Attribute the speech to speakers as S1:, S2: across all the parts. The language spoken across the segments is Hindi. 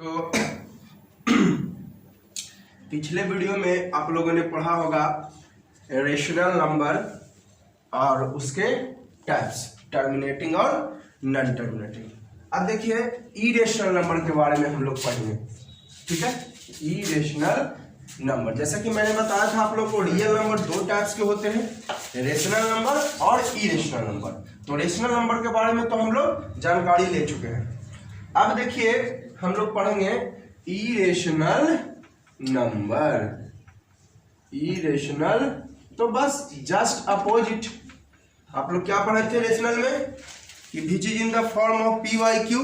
S1: तो पिछले वीडियो में आप लोगों ने पढ़ा होगा रेशनल नंबर और उसके टाइप्स, टर्मिनेटिंग और नॉन टर्मिनेटिंग। अब देखिए इरेशनल नंबर के बारे में हम लोग पढ़ेंगे, ठीक है। इरेशनल नंबर, जैसा कि मैंने बताया था आप लोग को, रियल नंबर दो टाइप्स के होते हैं, रेशनल नंबर और इरेशनल नंबर। तो रेशनल नंबर के बारे में तो हम लोग जानकारी ले चुके हैं। अब देखिए हम लोग पढ़ेंगे इरेशनल नंबर। इरेशनल तो बस जस्ट अपोजिट। आप लोग क्या पढ़े थे रेशनल में कि which is in the form of P Y Q,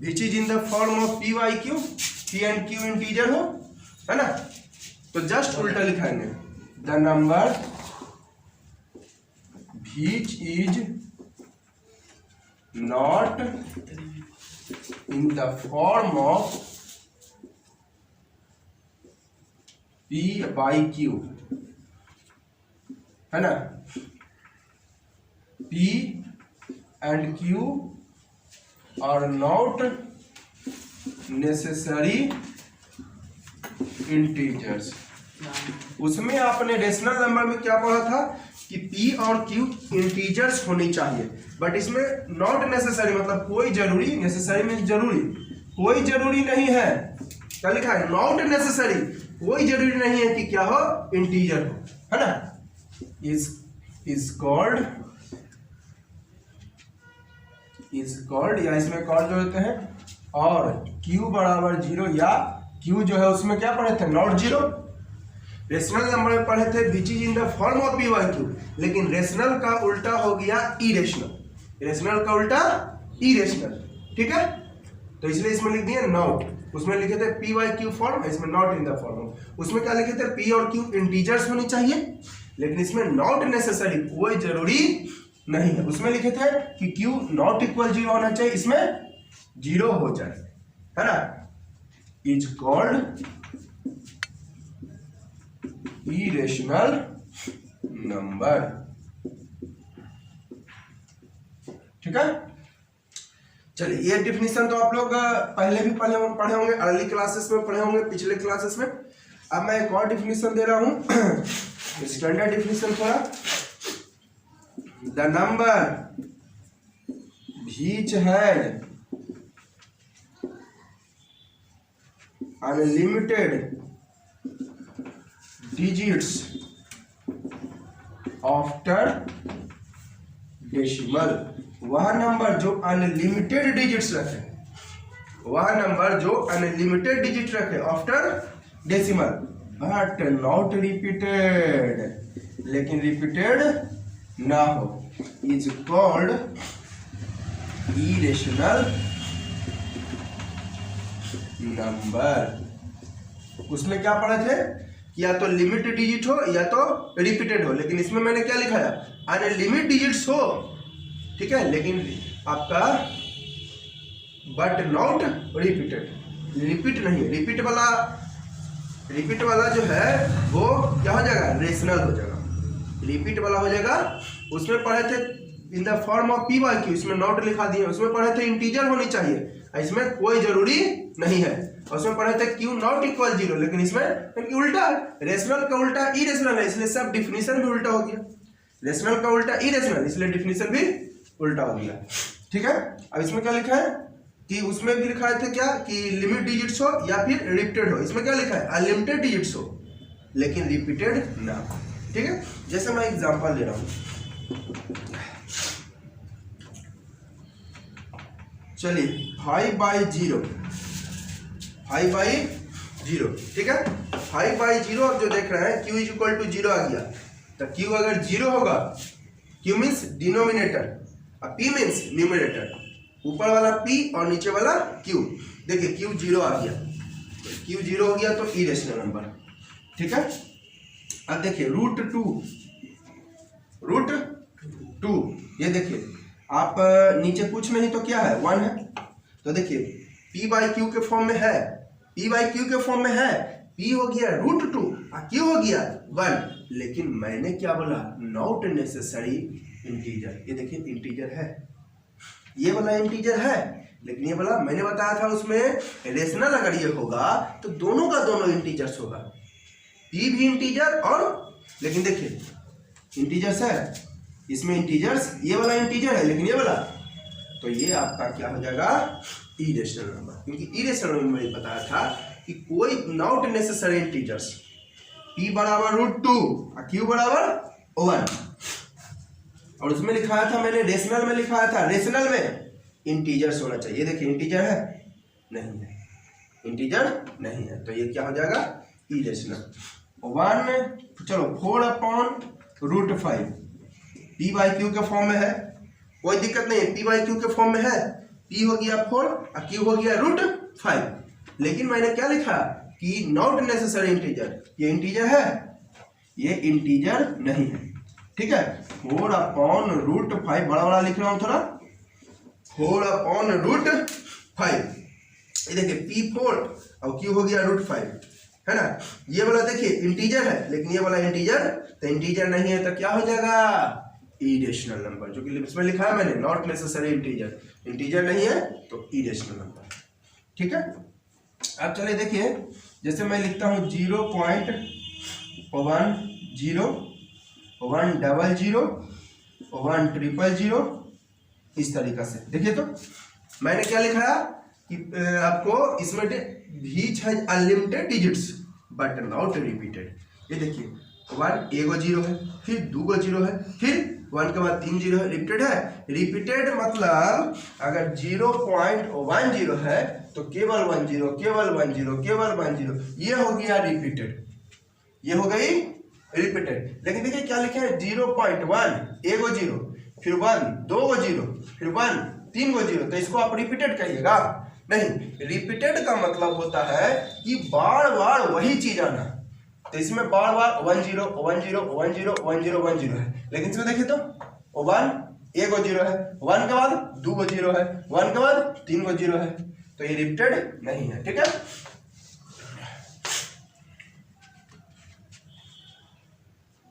S1: which is in the form of P Y Q, P and Q integer हो, है ना। तो जस्ट उल्टा लिखाएंगे, the number which is not in the form of P by Q, है ना। P and Q are not necessary integers। उसमें आपने रेशनल नंबर में क्या पढ़ा था कि P और Q इंटीजर्स होनी चाहिए, बट इसमें नॉट नेसेसरी मतलब कोई जरूरी, नेसेसरी मीन्स जरूरी, कोई जरूरी नहीं है। क्या लिखा है? नॉट नेसेसरी, कोई जरूरी नहीं है कि क्या हो, इंटीजर हो, है ना। इज कॉल्ड या इसमें कॉल्ड जो होते हैं, और Q बराबर 0 या Q जो है उसमें क्या पढ़े थे, नॉट 0। रेशनल नंबर में पढ़े थे which is in the form of P Y q, लेकिन रेशनल का उल्टा हो गया इरेशनल, रेशनल का उल्टा इरेशनल, ठीक है। तो इसलिए इसमें लिख दिए नॉट, उसमें लिखे थे पी वाई क्यू फॉर्म, इसमें नॉट इन द फॉर्म। उसमें क्या लिखे थे, पी और क्यू इंटीजर्स होनी चाहिए, लेकिन इसमें नॉट नेसेसरी, कोई जरूरी नहीं है। उसमें लिखे थे कि क्यू नॉट इक्वल 0 होना चाहिए, इसमें 0 हो जाए, है ना। इज कॉल्ड इरेशनल नंबर, ठीक है। चलिए ये डिफिनीशन तो आप लोग पहले भी पढ़े होंगे, अर्ली क्लासेस में पढ़े होंगे, पिछले क्लासेस में। अब मैं एक और डिफिनीशन दे रहा हूं, स्टैंडर्ड डिफिनीशन थोड़ा। The number which had unlimited digits after decimal, वह नंबर जो अनलिमिटेड डिजिट्स रखे, वह नंबर जो अनलिमिटेड डिजिट रखे after decimal, but not repeated, लेकिन रिपीटेड ना हो, इज कॉल्ड इरेशनल नंबर। उसमें क्या पढ़े थे, या तो लिमिट डिजिट हो या तो रिपीटेड हो, लेकिन इसमें मैंने क्या लिखा है, अनलिमिटेड डिजिट्स हो, ठीक है, लेकिन आपका बट नॉट रिपीटेड, रिपीट नहीं, रिपीट वाला जो है वो क्या हो जाएगा, रेशनल हो जाएगा, रिपीट वाला हो जाएगा। उसमें पढ़े थे in the form of P Y q, इसमें नॉट लिखा दिए। उसमें पढ़े थे इंटीजर होनी चाहिए, इसमें कोई जरूरी नहीं है। उसमें पढ़े थे क्यू नॉट इक्वल 0, लेकिन इसमें उल्टा, रेशनल का उल्टा इरेशनल है, इसलिए सब डिफिनीशन भी उल्टा हो गया। रेशनल का उल्टा इरेशनल, इसलिए डिफिनीशन भी उल्टा हो गया, ठीक है। अब इसमें क्या लिखा है कि उसमें भी लिखा थे क्या कि लिमिट डिजिट्स हो या फिर रिपीटेड हो, इसमें क्या लिखा है, अनलिमिटेड डिजिट्स हो लेकिन रिपीटेड ना हो, ठीक है। जैसे मैं एग्जांपल ले रहा हूं, चलिए 5/0, 5/0, ठीक है। 5/0 अब जो देख रहे हैं q इज इक्वल टू 0 आ गया, तो q अगर 0 होगा, q मीन्स डिनोमिनेटर और p मीन्स न्यूमरेटर, ऊपर वाला p और नीचे वाला q। देखिए q 0 आ गया, तो q 0 हो गया तो इरेशनल नंबर, ठीक है। अब देखिए √2, ये देखिए आप नीचे कुछ नहीं तो क्या है, 1 है। तो देखिए p बाई क्यू के फॉर्म में है, p बाई क्यू के फॉर्म में है, p हो गया √2 और q हो गया 1, लेकिन मैंने क्या बोला, नॉट नेसेसरी इंटीजर। ये देखिए इंटीजर है, ये वाला इंटीजर है, लेकिन ये बोला मैंने बताया था उसमें रेशनल अगर ये होगा तो दोनों का दोनों इंटीजर्स होगा, p भी इंटीजर और, लेकिन देखिए इंटीजर्स है इसमें, इंटीजर्स ये वाला इंटीजर है लेकिन ये वाला, तो ये आपका क्या हो जाएगा इरेशनल नंबर, क्योंकि इरेशनल नंबर मैंने बताया था कि कोई नॉट नेसेसरी इंटीजर्स, p बराबर √2 और q बराबर 1, और उसमें लिखाया था मैंने रेशनल में लिखाया था, रेशनल में इंटीजर्स होना चाहिए। देखिए इंटीजर है नहीं है, इंटीजर नहीं है, तो ये क्या हो जाएगा इरेशनल। 1 चलो 4/√5 p/q के फॉर्म में है, कोई दिक्कत नहीं है, p/q के फॉर्म में है, p हो गया 4 और q हो गया √5, लेकिन मैंने क्या लिखा कि नॉट नेसेसरी इंटीजर, ये इंटीजर है ये इंटीजर नहीं है, ठीक है। 4/√5 बड़ा बड़ा लिख रहा हूं थोड़ा, 4/√5, ये देखिए p4 और q हो गया √5 है ना, ये वाला देखिए इंटीजर है लेकिन ये वाला इंटीजर, तो इंटीजर नहीं है तो क्या हो जाएगा इरेशनल नंबर, जो कि इसमें लिखा है मैंने नॉट नेसेसरी इंटीजर, इंटीजर नहीं है तो इरेशनल नंबर, ठीक है। अब चलिए देखिए जैसे मैं लिखता हूँ 0.10 100 100 इस तरीका से, देखिए तो मैंने क्या लिखा कि आपको इसमें which has unlimited digits but not repeated, ये देखिए 1 एगो 0 है, फिर 2 गो 0 है, फिर 1 के बाद 3 0 है, रिपीटेड है, रिपीटेड मतलब अगर 0.10 है तो केवल 10 केवल 10 केवल 10, ये हो गया रिपीटेड, ये हो गई रिपीटेड। लेकिन देखिए क्या लिखे हैं 0.1 एगो 0, फिर 1 2 गो 0, फिर 1 3 गो 0, तो इसको आप रिपीटेड कहिएगा नहीं, रिपीटेड का मतलब होता है कि बार बार वही चीज आना, तो इसमें बार बार 10 10 10 10 10 है, लेकिन इसमें देखिए तो 1 एगो 0 है, 1 के बाद 2 गो 0 है, 1 के बाद 3 गो 0 है, तो ये रिपीटेड नहीं है, ठीक है।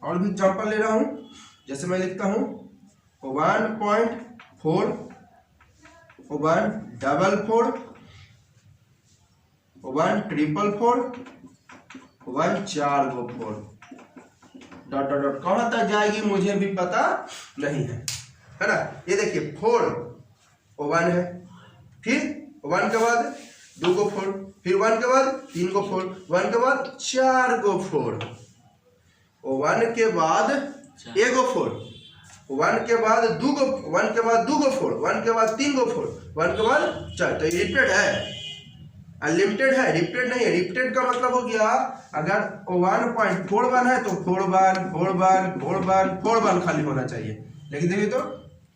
S1: और भी एग्जांपल ले रहा हूं, जैसे मैं लिखता हूं 1.4 144 144 1 4 4 डॉट डॉट डॉट कहां तक जाएगी मुझे भी पता नहीं है ना। ये देखिए 4 1 है, फिर 1 के बाद 2 को 4, फिर 1 के बाद 3 को 4, 1 के बाद 4 को 4, 1 के बाद एगो 4, 1 के बाद 2 को, 1 के बाद 2 को 4, 1 के बाद 3 को 4, 1 के बाद 4, तो रिपीटेड है, अनलिमिटेड है, रिपीटेड नहीं है। रिपीटेड का मतलब हो गया अगर 1.41 है तो 4 बार 4 बार 4 बार 4 बार खाली होना चाहिए, लेकिन देखिए तो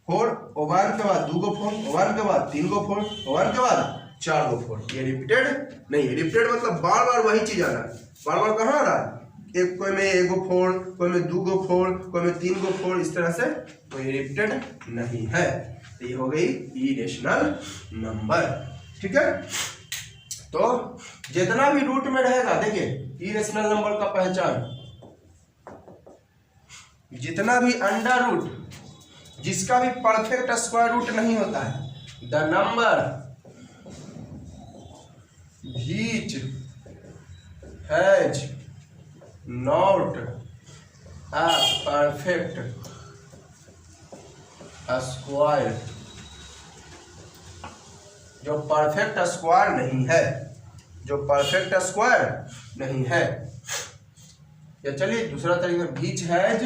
S1: 4 1 के बाद 2 को 4, 1 के बाद 3 को 4, 1 के बाद 4 को 4, ये रिपीटेड नहीं है। रिपीटेड मतलब बार बार वही चीज आ रहा है, बार बार कहाँ आ रहा है, एक कोई में एगो 4, कोई में 2 को 4, कोई में 3 को 4, इस तरह से, तो ये रिपीटेड नहीं है, तो ये हो गई इरेशनल नंबर, ठीक है। तो जितना भी रूट में रहेगा, देखिए इरेशनल नंबर का पहचान, जितना भी अंडर रूट, जिसका भी परफेक्ट स्क्वायर रूट नहीं होता है, the number which has not a perfect square, जो परफेक्ट स्क्वायर नहीं है, जो परफेक्ट स्क्वायर नहीं है, या चलिए दूसरा तरीका, which has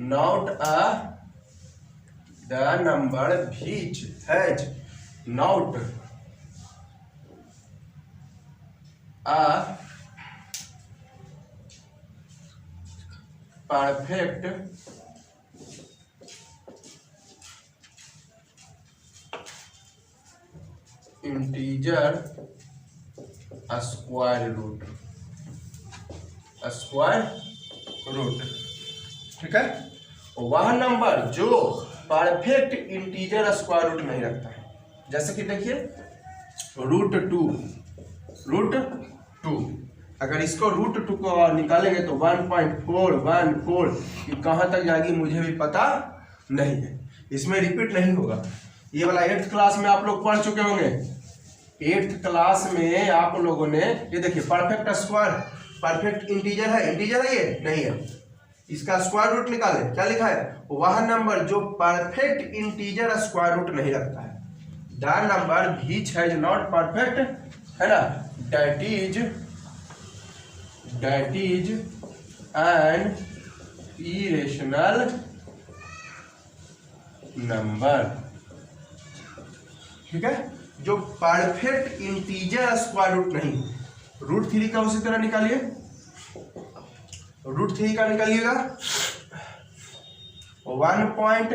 S1: not a, the number which has not a perfect integer square root, square root, ठीक है। वह नंबर जो परफेक्ट इंटीजर स्क्वायर रूट नहीं रखता है, जैसे कि देखिए √2, अगर इसको √2 को निकालेंगे तो 1.414, कहाँ तक जाएगी मुझे भी पता नहीं है, इसमें रिपीट नहीं होगा, ये वाला 8th क्लास में आप लोग पढ़ चुके होंगे। 8th क्लास में आप लोगों ने ये देखिए परफेक्ट स्क्वायर, परफेक्ट इंटीजर है, इंटीजर है ये नहीं है, इसका स्क्वायर रूट निकाले। क्या लिखा है? वह नंबर जो परफेक्ट इंटीजर स्क्वायर रूट नहीं रखता है। The number which has not perfect, है ना, that is an irrational number. ठीक है, जो परफेक्ट इंटीजर स्क्वायर रूट नहीं। रूट 3 का उसी तरह निकालिए, रूट 3 का निकालिएगा 1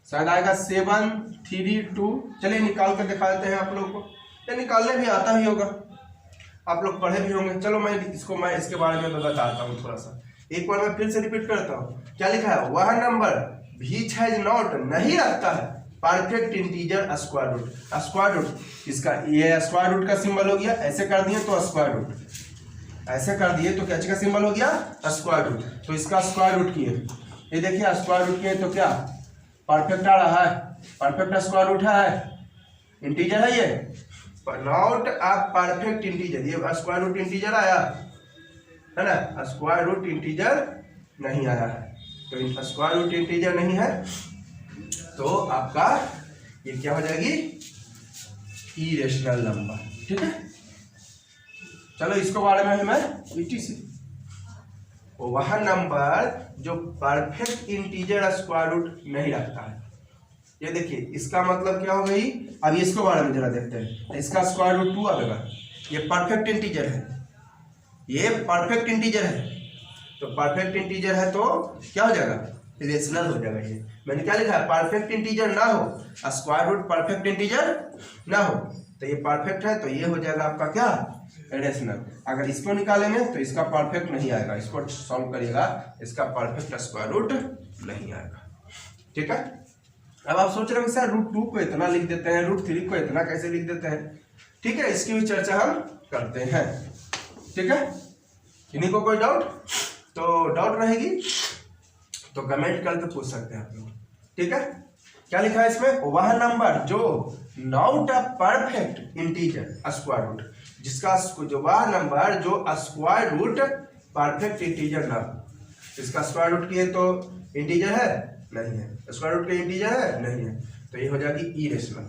S1: शायद आएगा 732। चलिए निकाल कर दिखा देते हैं आप लोग को, या निकालने भी आता ही होगा, आप लोग पढ़े भी होंगे। चलो मैं इसके बारे में बताता हूँ थोड़ा सा, एक बार मैं फिर से रिपीट करता हूँ। क्या लिखा है? वह नंबर व्हिच हैज नॉट नहीं रखता है perfect integer square root. Square root इसका ये स्क्वायर रूट का सिंबल हो गया, ऐसे कर दिए तो स्क्वायर रूट, ऐसे कर दिए तो क्या का सिंबल हो गया? Square root. तो इसका स्क्वायर रूट किए, ये देखिए स्क्वायर रूट किए तो क्या परफेक्ट आ रहा है? परफेक्ट स्क्वायर रूट है, इंटीजर है ये, नॉट अ परफेक्ट इंटीजर। ये स्क्वायर रूट इंटीजर आया है ना, स्क्वायर रूट इंटीजर नहीं आया है। तो स्क्वायर रूट इंटीजर नहीं है तो आपका ये क्या हो जाएगी? Irrational number. ठीक है, चलो इसको बारे में मैं ETC वह नंबर जो परफेक्ट इंटीजर स्क्वायर रूट नहीं रखता है। ये देखिए इसका मतलब क्या हो गई? अब इसको बारे में जरा देखते हैं। इसका स्क्वायर रूट 2 आएगा, ये परफेक्ट इंटीजर है, ये परफेक्ट इंटीजर है, तो परफेक्ट इंटीजर है तो क्या हो जाएगा? इरेशनल हो जाएगा। ये मैंने क्या लिखा है? परफेक्ट इंटीजर ना हो, स्क्वायर रूट परफेक्ट इंटीजर ना हो, तो ये परफेक्ट है तो ये हो जाएगा आपका क्या? इरेशनल। अगर इसको निकालेंगे तो इसका परफेक्ट नहीं आएगा, इसको सॉल्व करिएगा, इसका परफेक्ट स्क्वायर रूट नहीं आएगा। ठीक है, अब आप सोच रहे हो सर रूट 2 को इतना लिख देते हैं, रूट 3 को इतना कैसे लिख देते हैं? ठीक है, इसकी भी चर्चा हम करते हैं। ठीक है, किन्हीं को कोई डाउट? तो डाउट रहेगी तो कमेंट करके पूछ सकते हैं आप लोग। ठीक है, क्या लिखा है इसमें? वह नंबर जो not a perfect integer square root, जिसका जो वह नंबर जो स्क्वायर रूट परफेक्ट इंटीजर ना, इसका स्क्वायर रूट किए तो इंटीजर है नहीं है, स्क्वायर रूट का इंटीजर है नहीं है, तो ये हो जाएगी इरेशनल।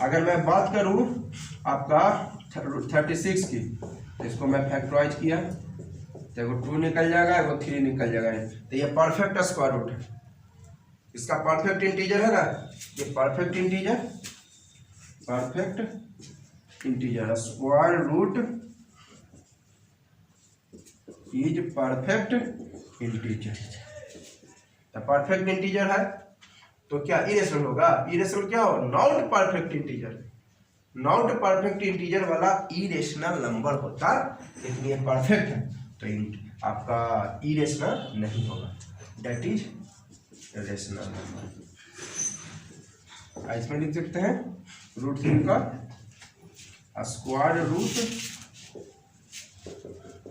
S1: अगर मैं बात करूं आपका 36 की, तो इसको मैं फैक्टराइज किया तो एगो 2 निकल जाएगा, एगो 3 निकल जाएगा, तो ये परफेक्ट स्क्वायर रूट है, इसका परफेक्ट इंटीजर है ना, ये perfect integer, perfect integer square root is perfect integer. तो परफेक्ट इंटीजर है तो क्या इरेशनल होगा? इरेशनल क्या हो? Not perfect integer, not perfect integer वाला इरेशनल नंबर होता, लेकिन ये परफेक्ट है तो आपका इरेशनल नहीं होगा, दैट इज इरेशनल नंबर। इसमें लिख सकते हैं रूट 3 का स्क्वायर रूट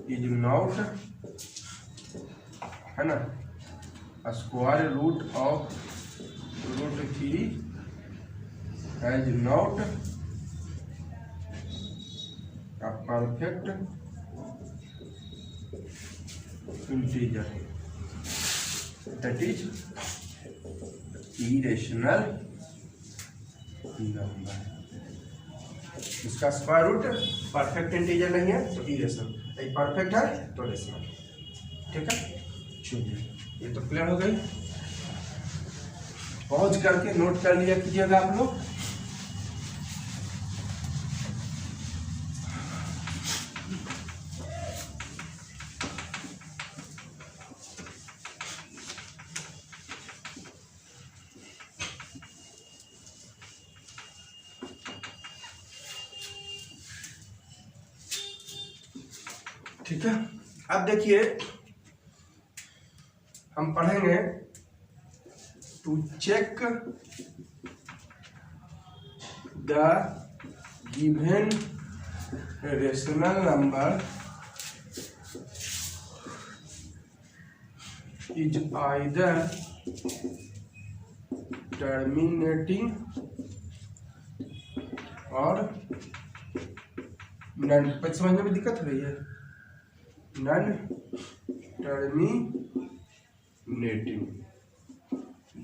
S1: इज नॉट, है ना, square root of root 3 has not a perfect integer, that is irrational number। इसका स्क्वायर रूट परफेक्ट इंटीजर नहीं है तो इरेशनल, परफेक्ट है तो रेशनल। ठीक है, चलिए ये तो क्लियर हो गई। पॉज करके नोट कर लिया कीजिएगा आप लोग। ठीक है, अब देखिए हम पढ़ेंगे to check the given rational number is either terminating और नॉन, समझने में दिक्कत हो रही है, non terminating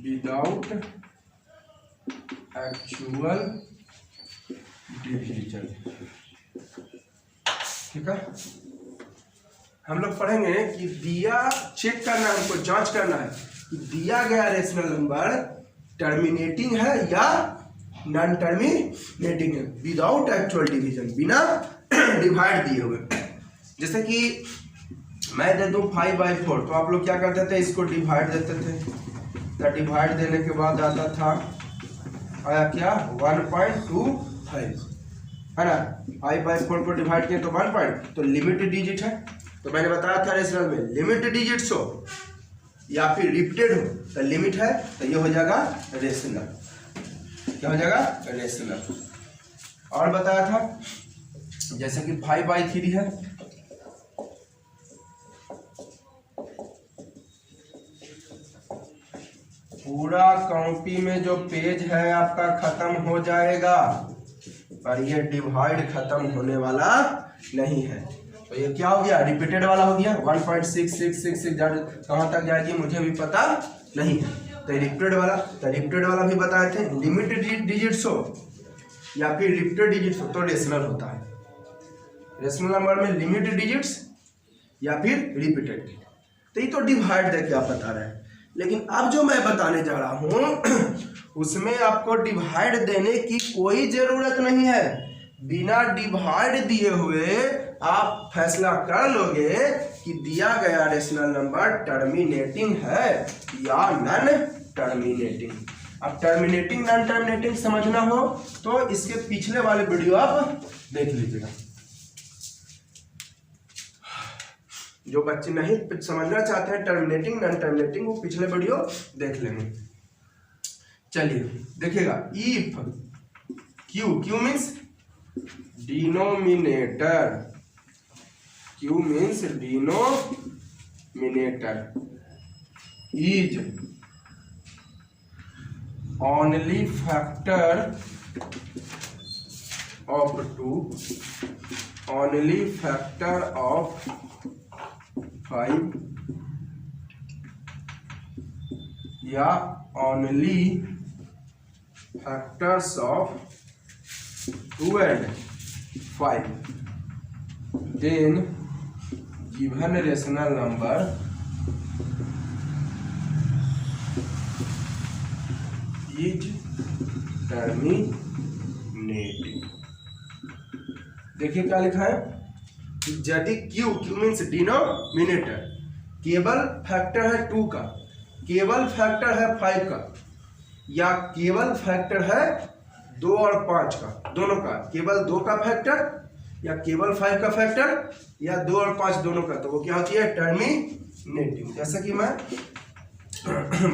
S1: without actual division. ठीक है, हम लोग पढ़ेंगे कि दिया चेक करना है, हमको जांच करना है कि दिया गया रेशनल नंबर टर्मिनेटिंग है या नॉन टर्मिनेटिंग है विदाउट एक्चुअल डिवीजन, बिना डिवाइड दिए हुए। जैसे कि मैं दे दूं 5/4 तो आप लोग क्या करते थे, इसको डिवाइड देते थे, तो डिवाइड देने के बाद आता था आया क्या 1.25 है ना। 5/4 को डिवाइड किए तो 1 तो लिमिट डिजिट है, तो मैंने बताया था रेशनल में लिमिट डिजिट्स हो या फिर रिपीटेड हो तो लिमिट है, तो ये हो जाएगा रेशनल। क्या हो जाएगा, रेशनल। और बताया था जैसे कि 5/3 है, पूरा कॉपी में जो पेज है आपका खत्म हो जाएगा, पर ये डिवाइड खत्म होने वाला नहीं है। तो ये क्या हो गया, रिपीटेड वाला हो गया। 1.6666 कहाँ तक जाएगी मुझे भी पता नहीं है, तो रिपीटेड वाला भी बताए थे। लिमिट डिजिट्स हो या फिर रिपीटेड डिजिट्स हो तो रेशनल होता है। रेशनल नंबर में लिमिट डिजिट्स या फिर रिपीटेड, तो ये तो डिवाइड दे के आप बता रहे हैं। लेकिन अब जो मैं बताने जा रहा हूं उसमें आपको डिवाइड देने की कोई जरूरत नहीं है। बिना डिवाइड दिए हुए आप फैसला कर लोगे कि दिया गया रेशनल नंबर टर्मिनेटिंग है या नॉन टर्मिनेटिंग। अब टर्मिनेटिंग नॉन टर्मिनेटिंग समझना हो तो इसके पिछले वाले वीडियो आप देख लीजिएगा। जो बच्चे नहीं समझना चाहते हैं टर्मिनेटिंग नॉन टर्मिनेटिंग, वो पिछले वीडियो देख लेंगे। चलिए देखिएगा, if Q means denominator, Q means denominator is only factor of 2, only factor of 5 या only factors of 2 and 5, then given rational number is terminating। देखिए क्या लिखा है, यदि क्यू मीन्स डिनोमिनेटर केवल फैक्टर है 2 का, केवल फैक्टर है 5 का, या केवल फैक्टर है 2 और 5 का, दोनों का, केवल 2 का फैक्टर या केवल 5 का फैक्टर या 2 और 5 दोनों का, तो वो क्या होती है, टर्मिनेटिंग। जैसा कि मैं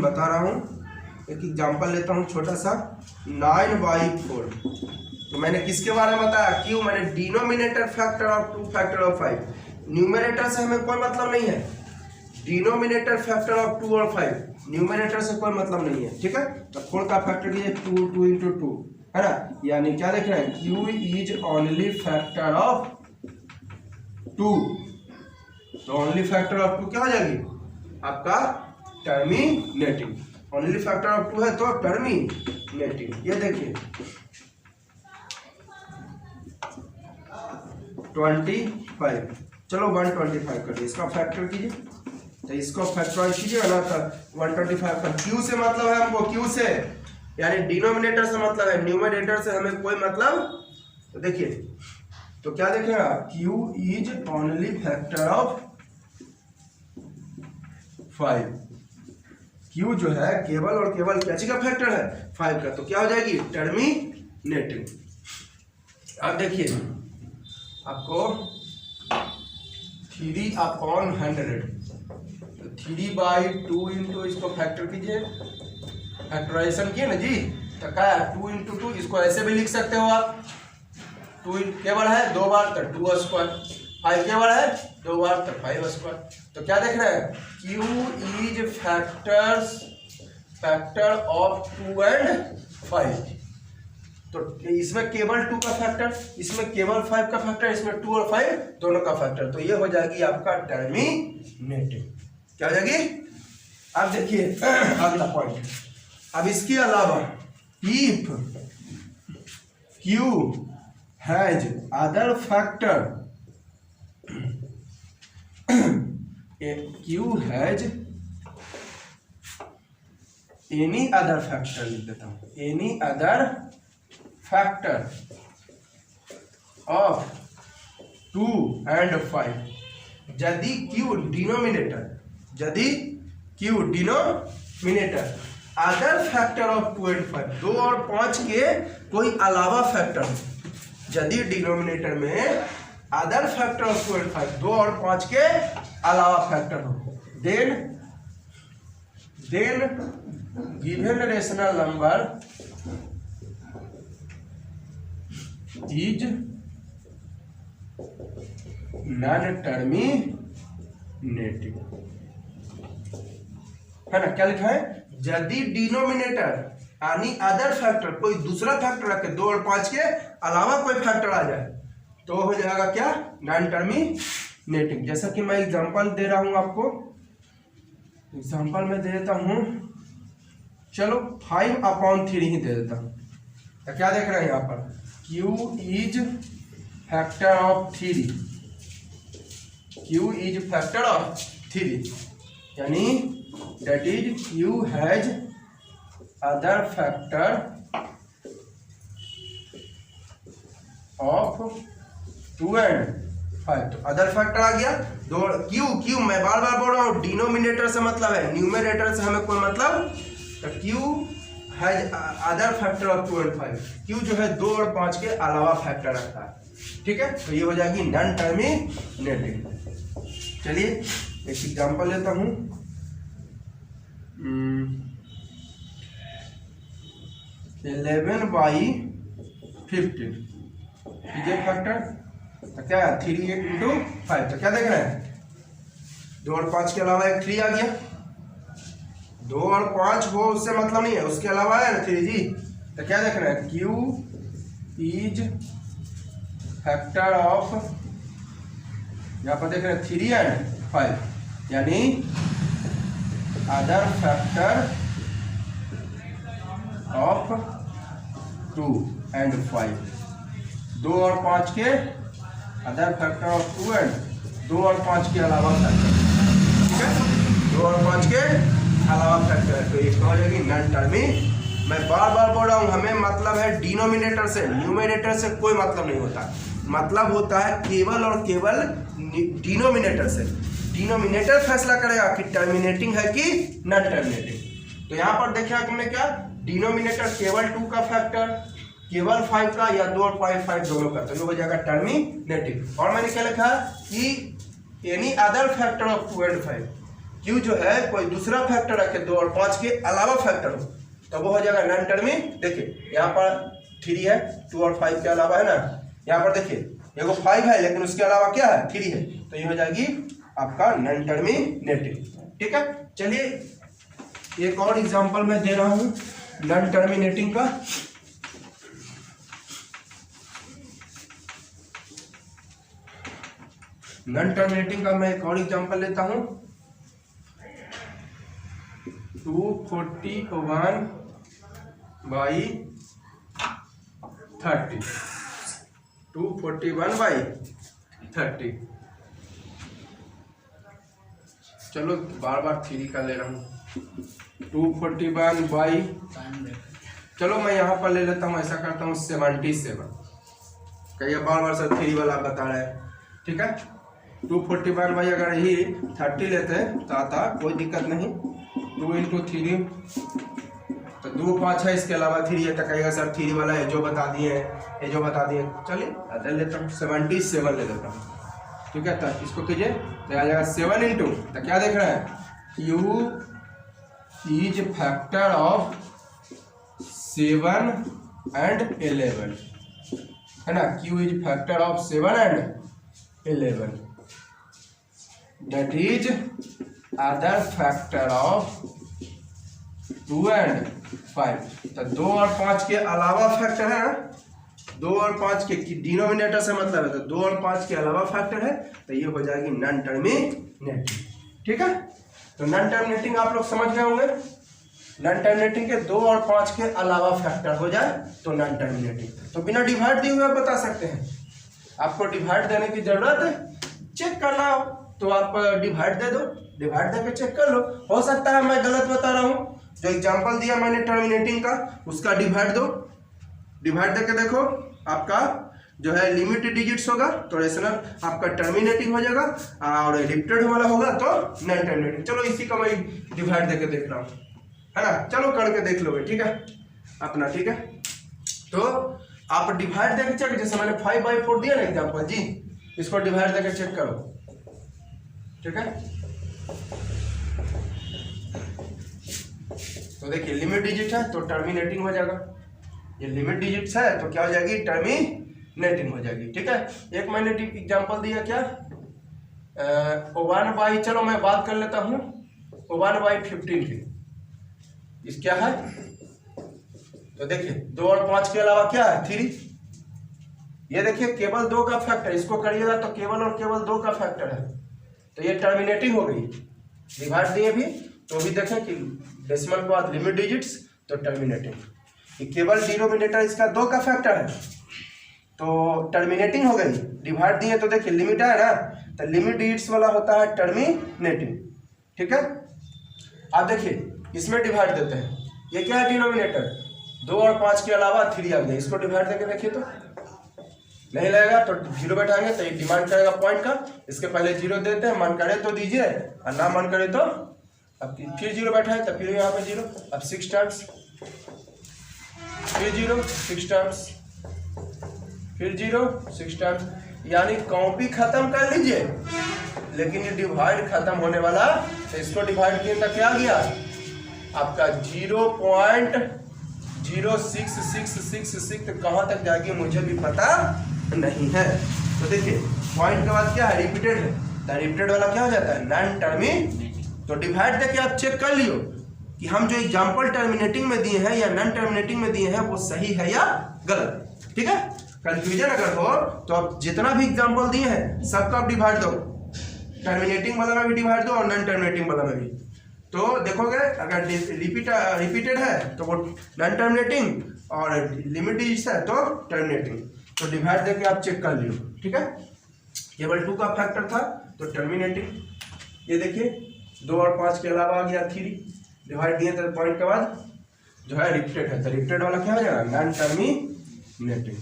S1: बता रहा हूँ, एक एग्जांपल लेता हूँ छोटा सा, 9/4। तो मैंने किसके बारे में बताया, क्यों, मैंने denominator factor of 2 factor of 5। Numerator से हमें कोई मतलब नहीं है, डिनोमिनेटर फैक्टर ऑफ 2 और 5, न्यूमरेटर से कोई मतलब नहीं है। ठीक है, तो 4 का फैक्टर कीजिए 2 into 2 है ना, यानी क्या देख रहे हैं, Q is only factor of 2, तो ओनली फैक्टर ऑफ 2 क्या हो जाएगी आपका, टर्मिनेटिंग। ओनली फैक्टर ऑफ 2 है तो टर्मिनेटिंग। ये देखिए 25, चलो 125 कर दिए, इसका फैक्टर कीजिए, तो इसको फैक्टराइज कीजिए ना, तो 125 का क्यू से मतलब है हमको, क्यू से यानी डिनोमिनेटर से मतलब है, न्यूमरेटर से हमें कोई मतलब। तो देखिए, तो क्या देखेगा, Q is only factor of 5, Q जो है केवल और केवल क्या का फैक्टर है, 5 का, तो क्या हो जाएगी, टर्मिनेटिंग। अब देखिए आपको 3/100, तो 3/2 इंटू इसको फैक्टर कीजिए, फैक्टराइजेशन किए ना जी, तो क्या है 2 into 2, इसको ऐसे भी लिख सकते हो आप, 2 केवल है 2 बार तो 2², 5 केवल है 2 बार तो 5²। तो क्या देख रहे हैं, Q is factors, factor of 2 and 5। तो इसमें केवल 2 का फैक्टर, इसमें केवल 5 का फैक्टर, इसमें 2 और 5 दोनों का फैक्टर, तो ये हो जाएगी आपका टर्मिनेटिंग। क्या हो जाएगी? अब देखिए अगला पॉइंट। अब इसके अलावा if Q has other factor, Q has any other factor, लिख देता हूं, any other factor of 2 and 5 यदि Q डिनोमिनेटर, यदि Q denominator other factor of 2 and 5, 2 और 5 के कोई अलावा फैक्टर, यदि डिनोमिनेटर में अदर फैक्टर ऑफ 2 and 5, 2 और 5 के अलावा फैक्टर हो, then given rational number is non terminating, है ना? क्या लिखा है? यदि डिनोमिनेटर यानी अदर फैक्टर, कोई दूसरा फैक्टर रखे, 2 और 5 के अलावा कोई फैक्टर आ जाए, तो हो जाएगा क्या? Non terminating. जैसा कि मैं एग्जांपल दे रहा हूं आपको, एग्जांपल में दे देता हूं, चलो 5/3 ही दे देता हूं। तो क्या देख रहे हैं यहाँ पर? Q is factor of 3, Q is factor of 3, यानी that is Q has other factor of 2 and 5। तो अदर फैक्टर आ गया। दो Q मैं बार बार बोल रहा हूँ, डिनोमिनेटर से मतलब है, न्यूमरेटर से हमें कोई मतलब। तो Q has other factor of 2 and 5, Q जो है 2 और 5 के अलावा फैक्टर रखता है, ठीक है? तो ये हो जाएगी नॉन टर्मिनेटिंग। चलिए एक एग्जांपल लेता हूँ, 11/15 ये फैक्टर, तो क्या है? 3 into 5। तो क्या देख रहे हैं? 2 और 5 के अलावा एक 3 आ गया। 2 और 5 हो उससे मतलब नहीं है, उसके अलावा है ना 3 जी। तो क्या देख रहे हैं? Q इज फैक्टर ऑफ, यहाँ पर देख रहे हैं 3 and 5, यानी अदर फैक्टर ऑफ 2 and 5, 2 और 5 के अदर फैक्टर ऑफ 2 and 2 और 5 के अलावा फैक्टर, ठीक है? 2 और 5 के अलावा फैक्टर है, तो इसका हो जाएगी नॉन टर्मिनेटिंग। मैं बार बार बोल रहा हूँ, हमें मतलब है डिनोमिनेटर से, न्यूमरेटर से कोई मतलब नहीं होता, मतलब होता है केवल और केवल डिनोमिनेटर से। डिनोमिनेटर फैसला करेगा कि टर्मिनेटिंग है कि नॉन टर्मिनेटिंग। तो यहाँ पर देखा तुमने क्या? डिनोमिनेटर केवल 2 का फैक्टर, केवल 5 का, या 2 और 5 दोनों का, तो ये हो जाएगा टर्मिनेटिंग। और मैंने क्या लिखा कि any other factor of 2 and 5, Q जो है कोई दूसरा फैक्टर रखे, 2 और 5 के अलावा फैक्टर हो, तो वो हो जाएगा नॉन टर्मिनेटिंग। देखिए यहाँ पर 3 है, 2 और 5 के अलावा, है ना? यहाँ पर देखिए देखो 5 है लेकिन उसके अलावा क्या है? 3 है, तो ये हो जाएगी आपका नॉन टर्मिनेटिंग, ठीक है? चलिए एक और एग्जांपल मैं दे रहा हूँ नॉन टर्मिनेटिंग का। नॉन टर्मिनेटिंग का मैं एक और एग्जांपल लेता हूँ, 241/30, 241/30। चलो बार बार 3 का ले रहा हूँ, 241 चलो मैं यहाँ पर ले लेता हूँ, ऐसा करता हूँ 77। कहिए बार बार सर 3 वाला बता रहे हैं, ठीक है? 241 अगर ही 30 लेते तो आता, कोई दिक्कत नहीं। 2 into 3, तो 2 5 है, इसके अलावा 3 है, तो कहिएगा सर 3 वाला है जो बता दिए, ये जो बता दिए। चलिए ले लेता हूँ, 77 ले लेता हूँ, ठीक है? तो इसको कीजिए, तो आ जाएगा 7 into, तो क्या देख रहे हैं? Q is factor of 7 and 11, है ना? Q is factor of 7 and 11, that is other factor of 2 and 5। तो 2 और 5 के अलावा फैक्टर है ना, 2 और 5 के डिनोमिनेटर से मतलब है, तो 2 और 5 के अलावा फैक्टर है, तो ये हो जाएगी नॉन टर्मिनेटिंग। ठीक है, तो नॉन टर्मिनेटिंग आप लोग समझ गए होंगे। नॉन टर्मिनेटिंग के 2 और 5 के अलावा फैक्टर हो जाए तो नॉन टर्मिनेटिंग। तो बिना डिवाइड दिए हुए आप बता सकते हैं। आपको डिवाइड देने की जरूरत है, चेक करना हो तो आप डिवाइड दे दो, डिवाइड देके चेक कर लो। हो सकता है मैं गलत बता रहा हूँ, जो एग्जांपल दिया मैंने टर्मिनेटिंग का उसका डिवाइड दो, डिवाइड देके देखो आपका जो है लिमिट डिजिट्स होगा तो रेशनल आपका टर्मिनेटिंग हो जाएगा, और रिपीटेड वाला होगा तो नॉन टर्मिनेटिंग। चलो इसी का मैं डिवाइड देके देख रहा हूँ, है ना, चलो करके देख लोगे। ठीक है अपना, ठीक है। तो आप डिवाइड देके चेक, जैसे मैंने 5/4 दिया ना एग्जांपल जी, इसको डिवाइड देके चेक करो। ठीक है, तो देखिए लिमिट डिजिट है तो टर्मिनेटिंग हो जाएगा, ये लिमिट डिजिट्स है तो क्या हो जाएगी, टर्मिनेटिंग हो जाएगी। ठीक है, एक मैंने एग्जांपल दिया क्या, 1/, चलो मैं बात कर लेता हूँ 1/15 की। इस क्या है, तो देखिए 2 और 5 के अलावा क्या है, 3। ये देखिए केवल 2 का फैक्टर, इसको करिएगा तो केवल और केवल 2 का फैक्टर है, तो ये टर्मिनेटिंग हो गई। डिवाइड दिए भी तो भी देखें कि डेसिमल के बाद लिमिट डिजिट्स तो टर्मिनेटिंग। ये केवल डिनोमिनेटर इसका 2 का फैक्टर है तो टर्मिनेटिंग हो गई। डिवाइड दिए तो देखिए लिमिट है ना, तो लिमिट डिजिट्स वाला होता है टर्मिनेटिंग। ठीक है, आप देखिए इसमें डिवाइड देते हैं, ये क्या है डिनोमिनेटर, 2 और 5 के अलावा 3 आ गया, इसको डिवाइड देके देखिए तो नहीं लगेगा, तो 0 बैठाएंगे तो ये डिमांड करेगा पॉइंट का, इसके पहले 0 देते हैं, मन करे तो दीजिए और ना मन करे तो अब फिर 0 बैठाए तो फिर यहाँ पे 0, अब 6 टाइम्स, फिर 0 6 टाइम्स, फिर 0 6 टाइम्स, यानी कॉपी खत्म कर लीजिए, लेकिन ये डिवाइड खत्म होने वाला, तो इसको डिवाइड किए तो क्या गया आपका 0.06666, कहाँ तक जाएगी मुझे भी पता नहीं है। तो देखिए पॉइंट के बाद क्या है, रिपीटेड है, तो रिपीटेड वाला क्या हो जाता है, नॉन टर्मिनेटिंग। तो डिवाइड देके आप चेक कर लियो कि हम जो एग्जांपल टर्मिनेटिंग में दिए हैं या नॉन टर्मिनेटिंग में दिए हैं वो सही है या गलत। ठीक है, कंफ्यूजन अगर हो तो आप जितना भी एग्जांपल दिए हैं सबका आप डिवाइड दो, टर्मिनेटिंग वाला में भी डिवाइड दो और नॉन टर्मिनेटिंग वाला में भी। तो देखोगे अगर रिपीटेड है तो वो नॉन टर्मिनेटिंग, और लिमिट डिजिट्स है तो टर्मिनेटिंग। तो डिवाइड देके आप चेक कर लियो। ठीक है, केवल 2 का फैक्टर था तो टर्मिनेटिंग। ये देखिए 2 और 5 के अलावा आ गया 3, डिवाइड दिए तो पॉइंट के बाद जो है रिपीटेड है, तो रिपीटेड वाला क्या हो जाएगा, नॉन टर्मिनेटिंग।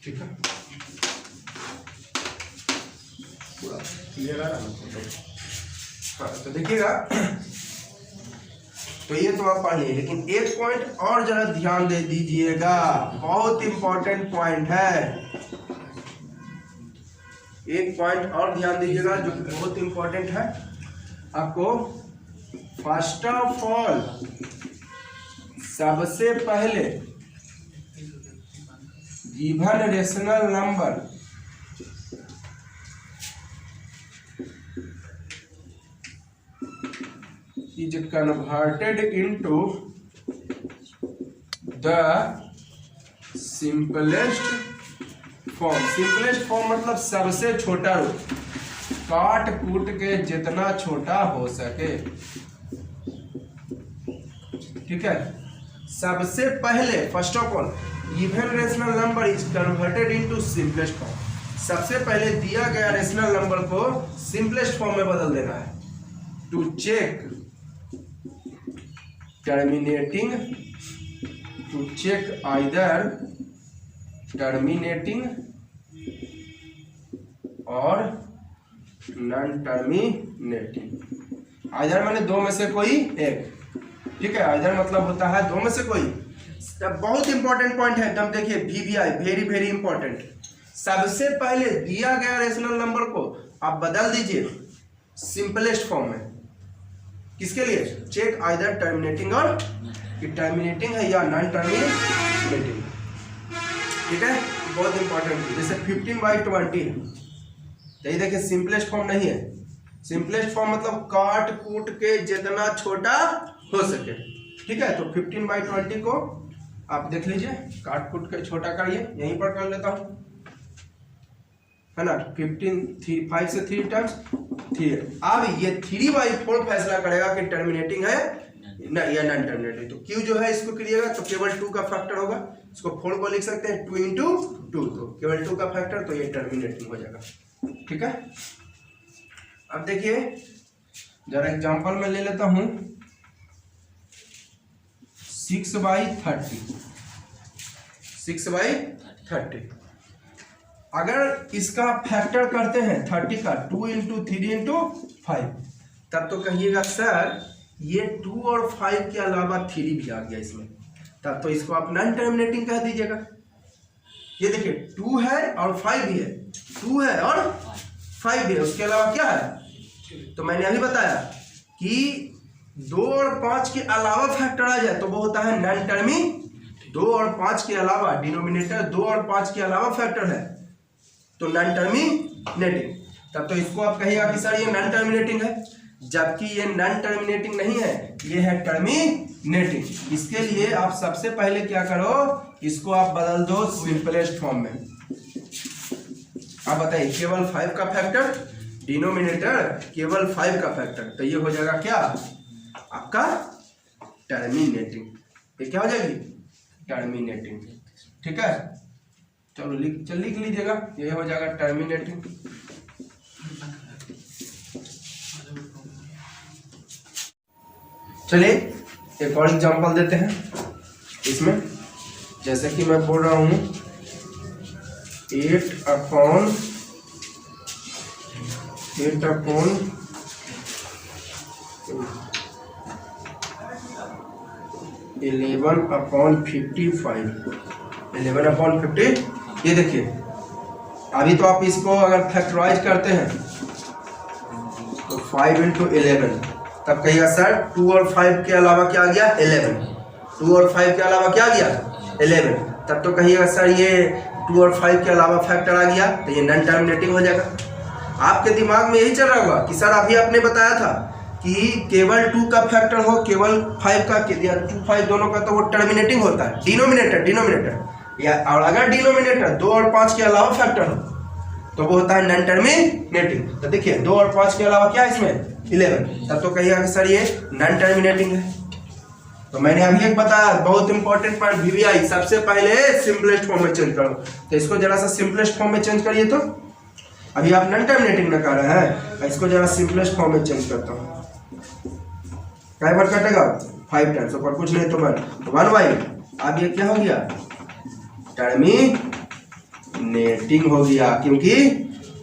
S1: ठीक है, पूरा क्लियर है ना। हाँ तो देखिएगा, तो ये तो आप पढ़ लिए, लेकिन एक पॉइंट और जरा ध्यान दे दीजिएगा, बहुत इंपॉर्टेंट पॉइंट है। एक पॉइंट और ध्यान दीजिएगा जो बहुत इंपॉर्टेंट है आपको। फर्स्ट ऑफ ऑल सबसे पहले given rational number is converted into the simplest form। Simplest form मतलब सबसे छोटा रूप, काट कूट के जितना छोटा हो सके। ठीक है, सबसे पहले first of all given rational number is converted into simplest form. सबसे पहले दिया गया रेशनल नंबर को सिंपलेस्ट फॉर्म में बदल देना है। To check terminating, to check either terminating और नॉन टर्मिनेटिंग। आइदर मैंने दो में से कोई एक। ठीक है, आइदर मतलब होता है दो में से कोई। बहुत इंपॉर्टेंट पॉइंट है एकदम, देखिए VBI वेरी वेरी इंपॉर्टेंट। सबसे पहले दिया गया रेशनल नंबर को आप बदल दीजिए सिंपलेस्ट फॉर्म में। किसके लिए? चेक आइदर टर्मिनेटिंग और कि टर्मिनेटिंग है या नॉन टर्मिनेटिंग। ठीक है, बहुत इंपॉर्टेंट है। जैसे 15/20, तो ये देखिए सिंपलेस्ट फॉर्म नहीं है। सिंपलेस्ट फॉर्म मतलब काट कूट के जितना छोटा हो सके। ठीक है, तो 15/20 को आप देख लीजिए, काट कूट के छोटा करिए, यहीं पर कर लेता हूं, है ना। 5 से 3 टाइम्स 3। अब ये 3/4 फैसला करेगा कि टर्मिनेटिंग है या नॉन टर्मिनेटिंग। तो क्यू जो है इसको करिएगा तो केवल 2 का फैक्टर होगा, इसको 4 को लिख सकते हैं 2 × 2, तो केवल 2 का फैक्टर, तो ये टर्मिनेटिंग हो जाएगा। ठीक है, अब देखिए जरा एग्जांपल में ले लेता हूं 6/30। 6/30 अगर इसका फैक्टर करते हैं 30 का 2 × 3 × 5, तब तो कहिएगा सर ये 2 और 5 के अलावा 3 भी आ गया इसमें, तब तो इसको आप नॉन टर्मिनेटिंग कह दीजिएगा। ये देखिए 2 है और 5 भी है, 2 है और 5 भी है, उसके अलावा क्या है? तो मैंने अभी बताया कि 2 और 5 के अलावा फैक्टर आ जाए तो वो होता है नॉन टर्मिनेटिंग। 2 और 5 के अलावा, डिनोमिनेटर 2 और 5 के अलावा फैक्टर है तो नॉन टर्मिनेटिंग। तब तो इसको आप कहिएगा कि सर ये नॉन टर्मिनेटिंग है, जबकि ये नॉन टर्मिनेटिंग नहीं है, ये है टर्मिनेटिंग। इसके लिए आप सबसे पहले क्या करो, इसको आप बदल दो सिंपलेस्ट फॉर्म में। आप बताइए केवल 5 का फैक्टर, डिनोमिनेटर केवल 5 का फैक्टर, तो ये हो जाएगा क्या आपका टर्मिनेटिंग। ये क्या हो जाएगी? टर्मिनेटिंग। ठीक है, चलो लिख लीजिएगा, ये हो जाएगा टर्मिनेटिंग। चलिए एक और एग्जांपल देते हैं इसमें। जैसे कि मैं बोल रहा हूं 8/11 11/50। ये देखिए अभी तो आप इसको अगर फैक्टराइज करते हैं तो 5 × 11, तब कहिएगा सर 2 और 5 के अलावा क्या आ गया? 11। 2 और 5 के अलावा क्या आ गया? 11। तब तो कहिएगा सर ये 2 और 5 के अलावा फैक्टर आ गया, तो ये नॉन टर्मिनेटिंग हो जाएगा। आपके दिमाग में यही चल रहा होगा कि सर अभी आपने बताया था कि केवल 2 का फैक्टर हो, केवल 5 का, 2 5 दोनों का, तो वो टर्मिनेटिंग होता है। डिनोमिनेटर या, और अगर डिनोमिनेटर 2 और 5 के अलावा फैक्टर हो तो वो होता है नॉन टर्मिनेटिंग। तो देखिए 2 और 5 के अलावा क्या है इसमें? 11। तब तो कहिएगा कि सर ये नॉन टर्मिनेटिंग है। तो मैंने अभी एक बताया बहुत इंपॉर्टेंट पॉइंट, VBI सबसे पहले सिंपलेस्ट फॉर्म में चेंज करो। तो इसको जरा सा सिंपलेस्ट फॉर्म में चेंज करिए। तो अभी आप नॉन टर्मिनेटिंग ना कर रहे हैं, इसको जरा सिंपलेस्ट फॉर्म में चेंज करता हूँ। कई बार कटेगा? 5 टाइम्स, और कुछ नहीं तो 1/, अब ये क्या हो गया? टर्मिनेटिंग हो गया, क्योंकि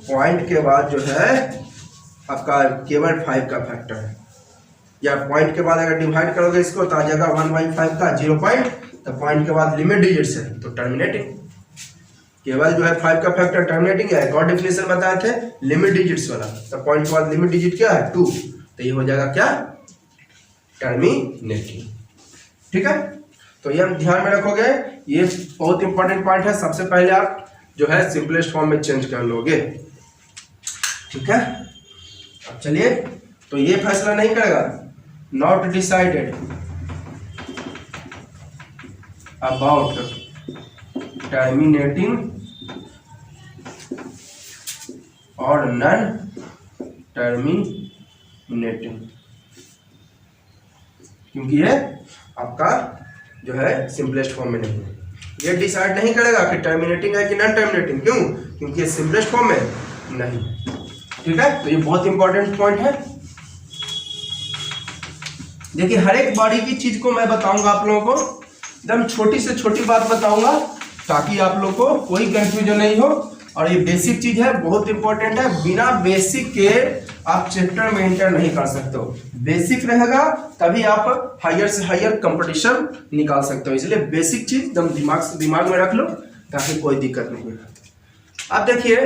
S1: पॉइंट के बाद जो है आपका केवल 5 का फैक्टर है, या पॉइंट के बाद अगर डिवाइड करोगे इसको तो आ जाएगा 1/5 का 0 पॉइंट, तो पॉइंट के बाद लिमिट डिजिट्स है तो टर्मिनेटिंग। केवल जो है 5 का फैक्टर टर्मिनेटिंग है। एक और डेफिनेशन बताए थे लिमिट डिजिट्स वाला, तो पॉइंट के बाद लिमिट डिजिट क्या है? 2, तो ये हो जाएगा क्या? टर्मिनेटिंग। ठीक है, तो ये हम ध्यान में रखोगे, ये बहुत इंपॉर्टेंट पॉइंट है। सबसे पहले आप जो है सिंपलेस्ट फॉर्म में चेंज कर लोगे। ठीक है, अब चलिए, तो ये फैसला नहीं करेगा, नॉट डिसाइडेड अबाउट टर्मिनेटिंग और नॉन टर्मिनेटिंग, क्योंकि ये आपका जो है सिंपलेस्ट फॉर्म में नहीं है। ये डिसाइड नहीं करेगा कि टर्मिनेटिंग है कि नॉन टर्मिनेटिंग। क्यों? क्योंकि ये सिंपलेस्ट फॉर्म में नहीं। ठीक है, तो ये बहुत इंपॉर्टेंट पॉइंट है। देखिए हर एक बॉडी की चीज को मैं बताऊंगा आप लोगों को, एकदम छोटी से छोटी बात बताऊंगा ताकि आप लोग को कोई कंफ्यूजन नहीं हो। और ये बेसिक चीज है, बहुत इंपॉर्टेंट है। बिना बेसिक के आप चैप्टर में एंटर नहीं कर सकते हो। बेसिक रहेगा तभी आप हायर से हायर कंपटीशन निकाल सकते हो। इसलिए बेसिक चीज एकदम दिमाग में रख लो ताकि कोई दिक्कत नहीं हो। अब देखिए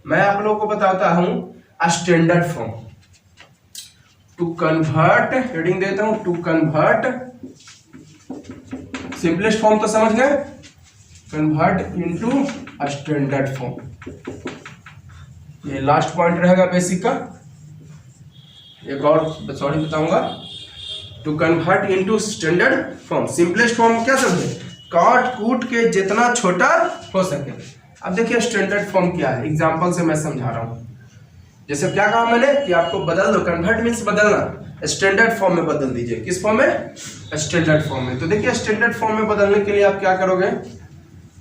S1: मैं आप लोगों को बताता हूं standard form. To convert, heading देता हूं, टू कन्वर्ट, सिंपलेस्ट फॉर्म तो समझ गए, कन्वर्ट इनटू स्टैंडर्ड फॉर्म। ये लास्ट पॉइंट रहेगा बेसिक का। एक और सॉरी बताऊंगा, to convert into standard form. Simplest form क्या समझे, काट कूट के जितना छोटा हो सके। अब देखिए स्टैंडर्ड फॉर्म क्या है, एग्जांपल से मैं समझा रहा हूं। जैसे क्या कहा मैंने कि आपको बदल दो, कन्वर्ट मीन्स बदलना, स्टैंडर्ड फॉर्म में बदल दीजिए। किस फॉर्म में, स्टैंडर्ड फॉर्म में। तो देखिए स्टैंडर्ड फॉर्म में बदलने के लिए आप क्या करोगे,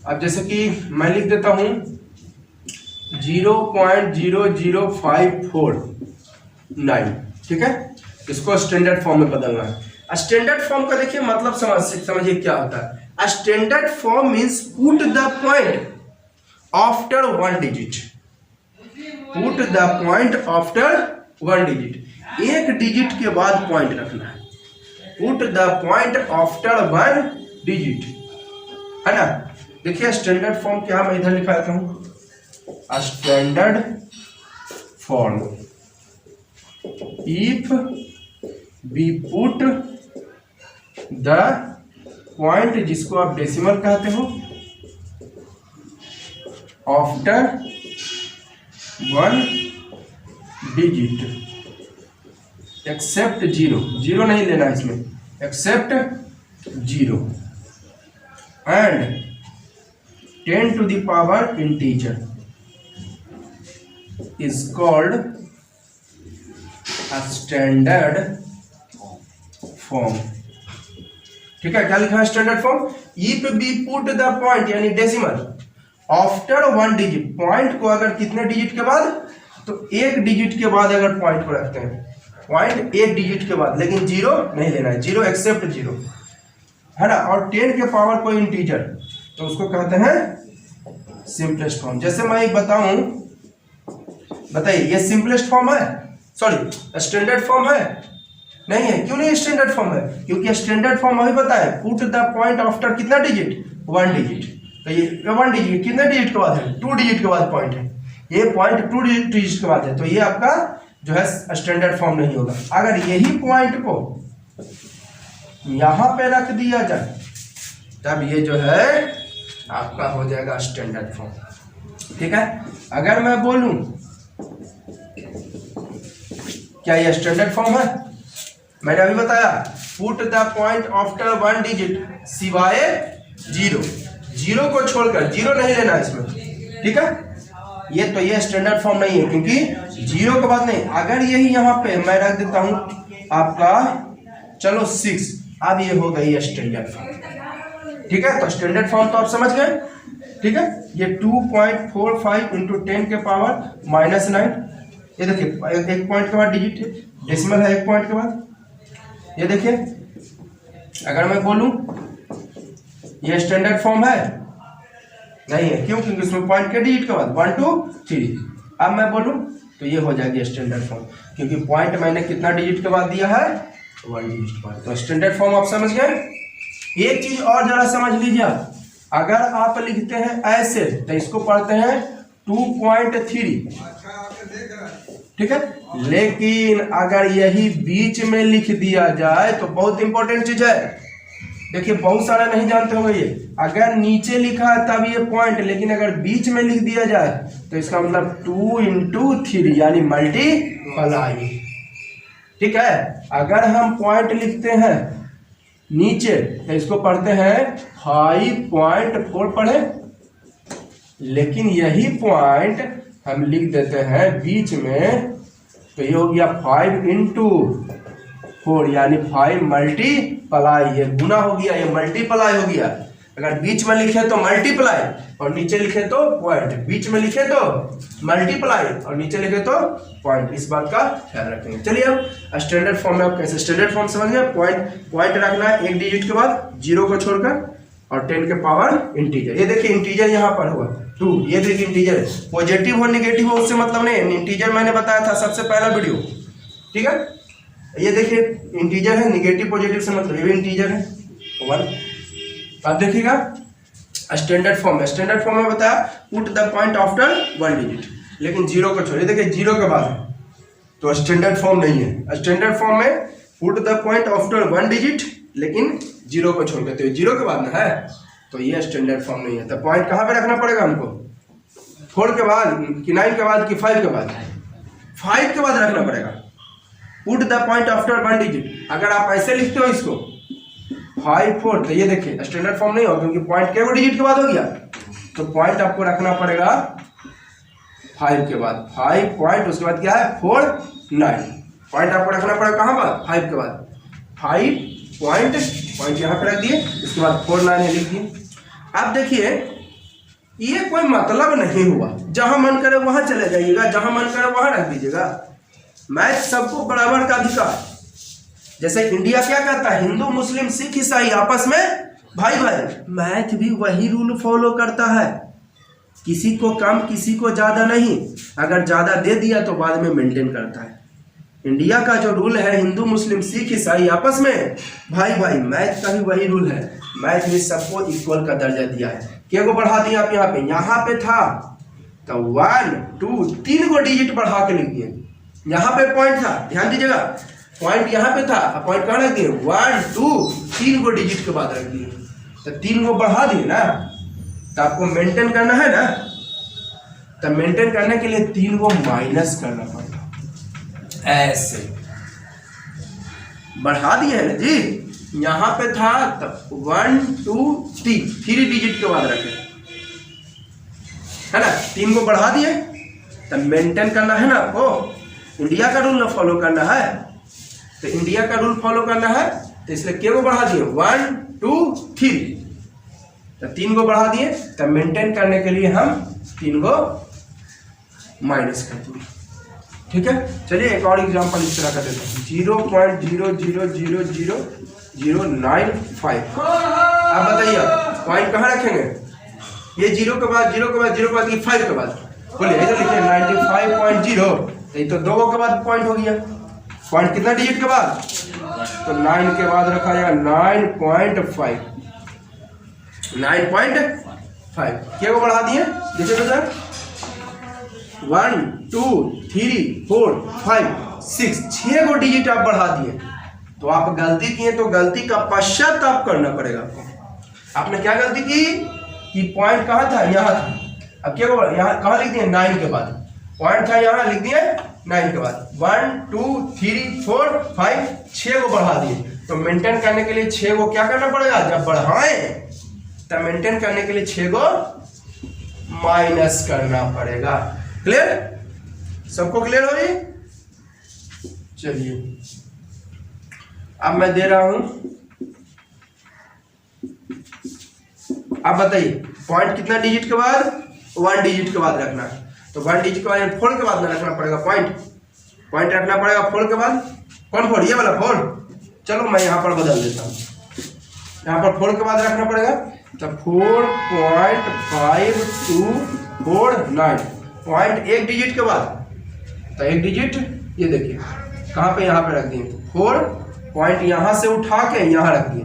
S1: अब जैसे कि मैं लिख देता हूं 0.00549, ठीक है, इसको स्टैंडर्ड फॉर्म में बदलना है। स्टैंडर्ड फॉर्म का देखिए मतलब समझिए क्या होता है। Standard form means put the point after one digit, put the point after one digit, एक डिजिट के बाद पॉइंट रखना है, put the point after one digit, है ना। देखिए स्टैंडर्ड फॉर्म क्या, मैं इधर लिखा देता हूं, standard form if we put the point, जिसको आप डेसिमल कहते हो, after one digit except zero, zero नहीं लेना इसमें, except zero, and 10 to the power integer is called a standard form। ठीक है, क्या लिखा है standard form, if we put the point यानी decimal after one digit, point को अगर कितने डिजिट के बाद, तो एक डिजिट के बाद अगर पॉइंट को रखते हैं, पॉइंट एक डिजिट के बाद, लेकिन जीरो नहीं लेना है, जीरो एक्सेप्ट जीरो, है ना, और 10 के पावर कोई इंटीजर, तो उसको कहते हैं सिंपलेस्ट फॉर्म। जैसे मैं एक बताऊं, बताइए ये सिंपलेस्ट फॉर्म है, सॉरी स्टैंडर्ड फॉर्म है, नहीं है, क्यों नहीं स्टैंडर्ड फॉर्म है, क्योंकि स्टैंडर्ड फॉर्म अभी बताया, पुट द पॉइंट आफ्टर कितना डिजिट, वन डिजिट, तो ये वन डिजिट कितने डिजिट के बाद है, टू डिजिट के बाद पॉइंट है, ये पॉइंट टू डिजिट के बाद है, तो ये आपका जो है स्टैंडर्ड फॉर्म नहीं होगा। अगर यही पॉइंट को यहां पे रख दिया जाए, तब ये जो है आपका हो जाएगा स्टैंडर्ड फॉर्म। ठीक है, अगर मैं बोलूं क्या ये स्टैंडर्ड फॉर्म है, मैंने अभी बताया put the point after one digit सिवाय जीरो, जीरो को छोड़कर, जीरो नहीं लेना इसमें, ठीक है, ये तो ये स्टैंडर्ड फॉर्म नहीं है, क्योंकि जीरो के बाद नहीं। अगर यही यहाँ पे मैं रख देता हूं आपका चलो 6, अब ये हो गई स्टैंडर्ड फॉर्म। ठीक है, तो स्टैंडर्ड फॉर्म तो आप समझ गए। ठीक है, ये 2.45 इंटू 10 के पावर -9, ये देखिए एक पॉइंट के बाद डिजिट है, डेसिमल है एक पॉइंट के बाद। ये देखिए अगर मैं बोलूं ये स्टैंडर्ड फॉर्म है, नहीं है, क्यों, क्योंकि इसमें पॉइंट के डिजिट के बाद 1 2 3। अब मैं बोलूं तो ये हो जाएगी स्टैंडर्ड फॉर्म, क्योंकि पॉइंट मैंने कितना डिजिट के बाद दिया है, 1 डिजिट के बाद। तो स्टैंडर्ड फॉर्म आप समझ गए। एक चीज और जरा समझ लीजिए, अगर आप लिखते हैं ऐसे तो इसको पढ़ते हैं 2.3, ठीक है, लेकिन अगर यही बीच में लिख दिया जाए तो बहुत इंपॉर्टेंट चीज है, देखिए बहुत सारे नहीं जानते होंगे ये, अगर नीचे लिखा है तब ये पॉइंट, लेकिन अगर बीच में लिख दिया जाए तो इसका मतलब 2 इंटू 3 यानी मल्टीप्लाई। ठीक है, अगर हम पॉइंट लिखते हैं नीचे तो इसको पढ़ते हैं 5.4 पढ़े, लेकिन यही पॉइंट हम लिख देते हैं बीच में, तो ये हो गया 5 इंटू 4 यानी 5 मल्टीप्लाई, ये गुना हो गया, ये मल्टीप्लाई हो गया। अगर बीच में लिखे तो मल्टीप्लाई और नीचे लिखे तो पॉइंट, बीच में लिखे तो मल्टीप्लाई और नीचे लिखे तो पॉइंट, इस बात का ख्याल रखेंगे। चलिए अब स्टैंडर्ड फॉर्म में आप कैसे, स्टैंडर्ड फॉर्म समझ गए, पॉइंट रखना है एक डिजिट के बाद, जीरो को छोड़कर, और 10 के पावर इंटीजर। ये देखिए इंटीजर यहाँ पर हुआ 2, ये देखिए इंटीजर, पॉजिटिव हो नेगेटिव हो उससे मतलब नहीं, इंटीजर मैंने बताया था सबसे पहला वीडियो। ठीक है, ये देखिए इंटीजर है, नेगेटिव पॉजिटिव से मतलब, ये भी इंटीजर है 1। अब देखिएगा स्टैंडर्ड फॉर्म, स्टैंडर्ड फॉर्म में बताया put the point after one digit, लेकिन जीरो को छोड़िए, देखिए जीरो के बाद तो स्टैंडर्ड फॉर्म नहीं है। स्टैंडर्ड फॉर्म में put the point after 1 digit, लेकिन 0 को छोड़ के, तो 0 के बाद ना है, तो ये स्टैंडर्ड फॉर्म नहीं है। तो पॉइंट कहाँ पे रखना पड़ेगा हमको? 4 के बाद कि 9 के बाद कि 5 के बाद? 5 के बाद रखना पड़ेगा। Put the point after 1 digit. अगर आप ऐसे लिखते हो इसको 5 4, तो ये देखिए स्टैंडर्ड फॉर्म नहीं हो, क्योंकि पॉइंट के डिजिट के बाद हो गया। तो पॉइंट आपको रखना पड़ेगा 5 के बाद। 5 पॉइंट, उसके बाद क्या है 4 9। पॉइंट आपको रखना पड़ेगा कहाँ पर? 5 के बाद। 5 पॉइंट, पॉइंट यहाँ पे रख दिए, उसके बाद 4 9 है लिख दिए। अब देखिए ये कोई मतलब नहीं हुआ, जहां मन करे वहां चले जाइएगा, जहां मन करे वहां रख दीजिएगा। मैथ सबको बराबर का अधिकार। जैसे इंडिया क्या कहता है, हिंदू मुस्लिम सिख ईसाई आपस में भाई भाई, मैथ भी वही रूल फॉलो करता है, किसी को कम किसी को ज्यादा नहीं। अगर ज्यादा दे दिया तो बाद में मेंटेन करता है। इंडिया का जो रूल है, हिंदू मुस्लिम सिख ईसाई आपस में भाई भाई, मैथ का भी वही रूल है। मैथ भी सबको इक्वल का दर्जा दिया है। क्या को बढ़ा दिया आप? यहाँ पे था तो 1 2 3 को डिजिट बढ़ा के लिख दिए। यहाँ पे पॉइंट था, ध्यान दीजिएगा, पॉइंट यहाँ पे था, अब पॉइंट कहाँ रख दिए? 1 2 3 को डिजिट के बाद रख दिए, तो 3 को बढ़ा दिए ना। तो आपको मेंटेन करना है ना, तो मेंटेन करने के लिए 3 को माइनस करना पड़ेगा। ऐसे बढ़ा दिए है ना जी। यहाँ पे था तब 1 2 3 डिजिट के बाद रखे, है ना। 3 को बढ़ा दिए, तब मेंटेन करना है ना आपको। इंडिया का रूल ना फॉलो करना है, तो इंडिया का रूल फॉलो करना है, तो इसलिए क्या को बढ़ा दिए? 1 2 3, तो 3 को बढ़ा दिए, तब मेंटेन करने के लिए हम 3 को माइनस कर दिए। ठीक है, चलिए एक और एग्जांपल इस तरह का देता हूँ। 0.0000095। आप बताइए पॉइंट कहाँ रखेंगे? ये 0 के बाद 0 के बाद 0 के बाद 5 के बाद, बोलिए इधर लिखिए 95.0, तो 2 के बाद पॉइंट हो गया। पॉइंट कितना डिजिट के बाद? तो 9 के बाद रखा जाएगा 9.5। 9.5 क्या को बढ़ा दिए? देखिए तो सर 1 2 3 4 5 6, 6 को डिजिट आप बढ़ा दिए। तो आप गलती किए, तो गलती का पश्चाताप करना पड़ेगा आपको। आपने क्या गलती की कि पॉइंट कहाँ था? यहाँ था। अब क्या को यहाँ कहाँ लिख दिए? 9 के बाद पॉइंट था, यहाँ लिख दिए 9 के बाद 1 2 3 4 5 6 को बढ़ा दिए। तो मेंटेन करने के लिए 6 को क्या करना पड़ेगा? जब बढ़ाएं तब मेंटेन करने के लिए 6 को माइनस करना पड़ेगा। क्लियर? सबको क्लियर हो रही? चलिए अब मैं दे रहा हूं, आप बताइए पॉइंट कितना डिजिट के बाद? 1 डिजिट के बाद रखना है। तो 1 डिजिट के बाद 4 के बाद ना रखना पड़ेगा। पॉइंट रखना पड़ेगा 4 के बाद। कौन 4? ये वाला 4। चलो मैं यहाँ पर बदल देता हूँ, यहाँ पर 4 के बाद रखना पड़ेगा। तो 4.524 पॉइंट 1 डिजिट के बाद, तो 1 डिजिट ये देखिए कहाँ पे? यहाँ पे रख दिए 4 पॉइंट, यहाँ से उठा के यहाँ रख दिए,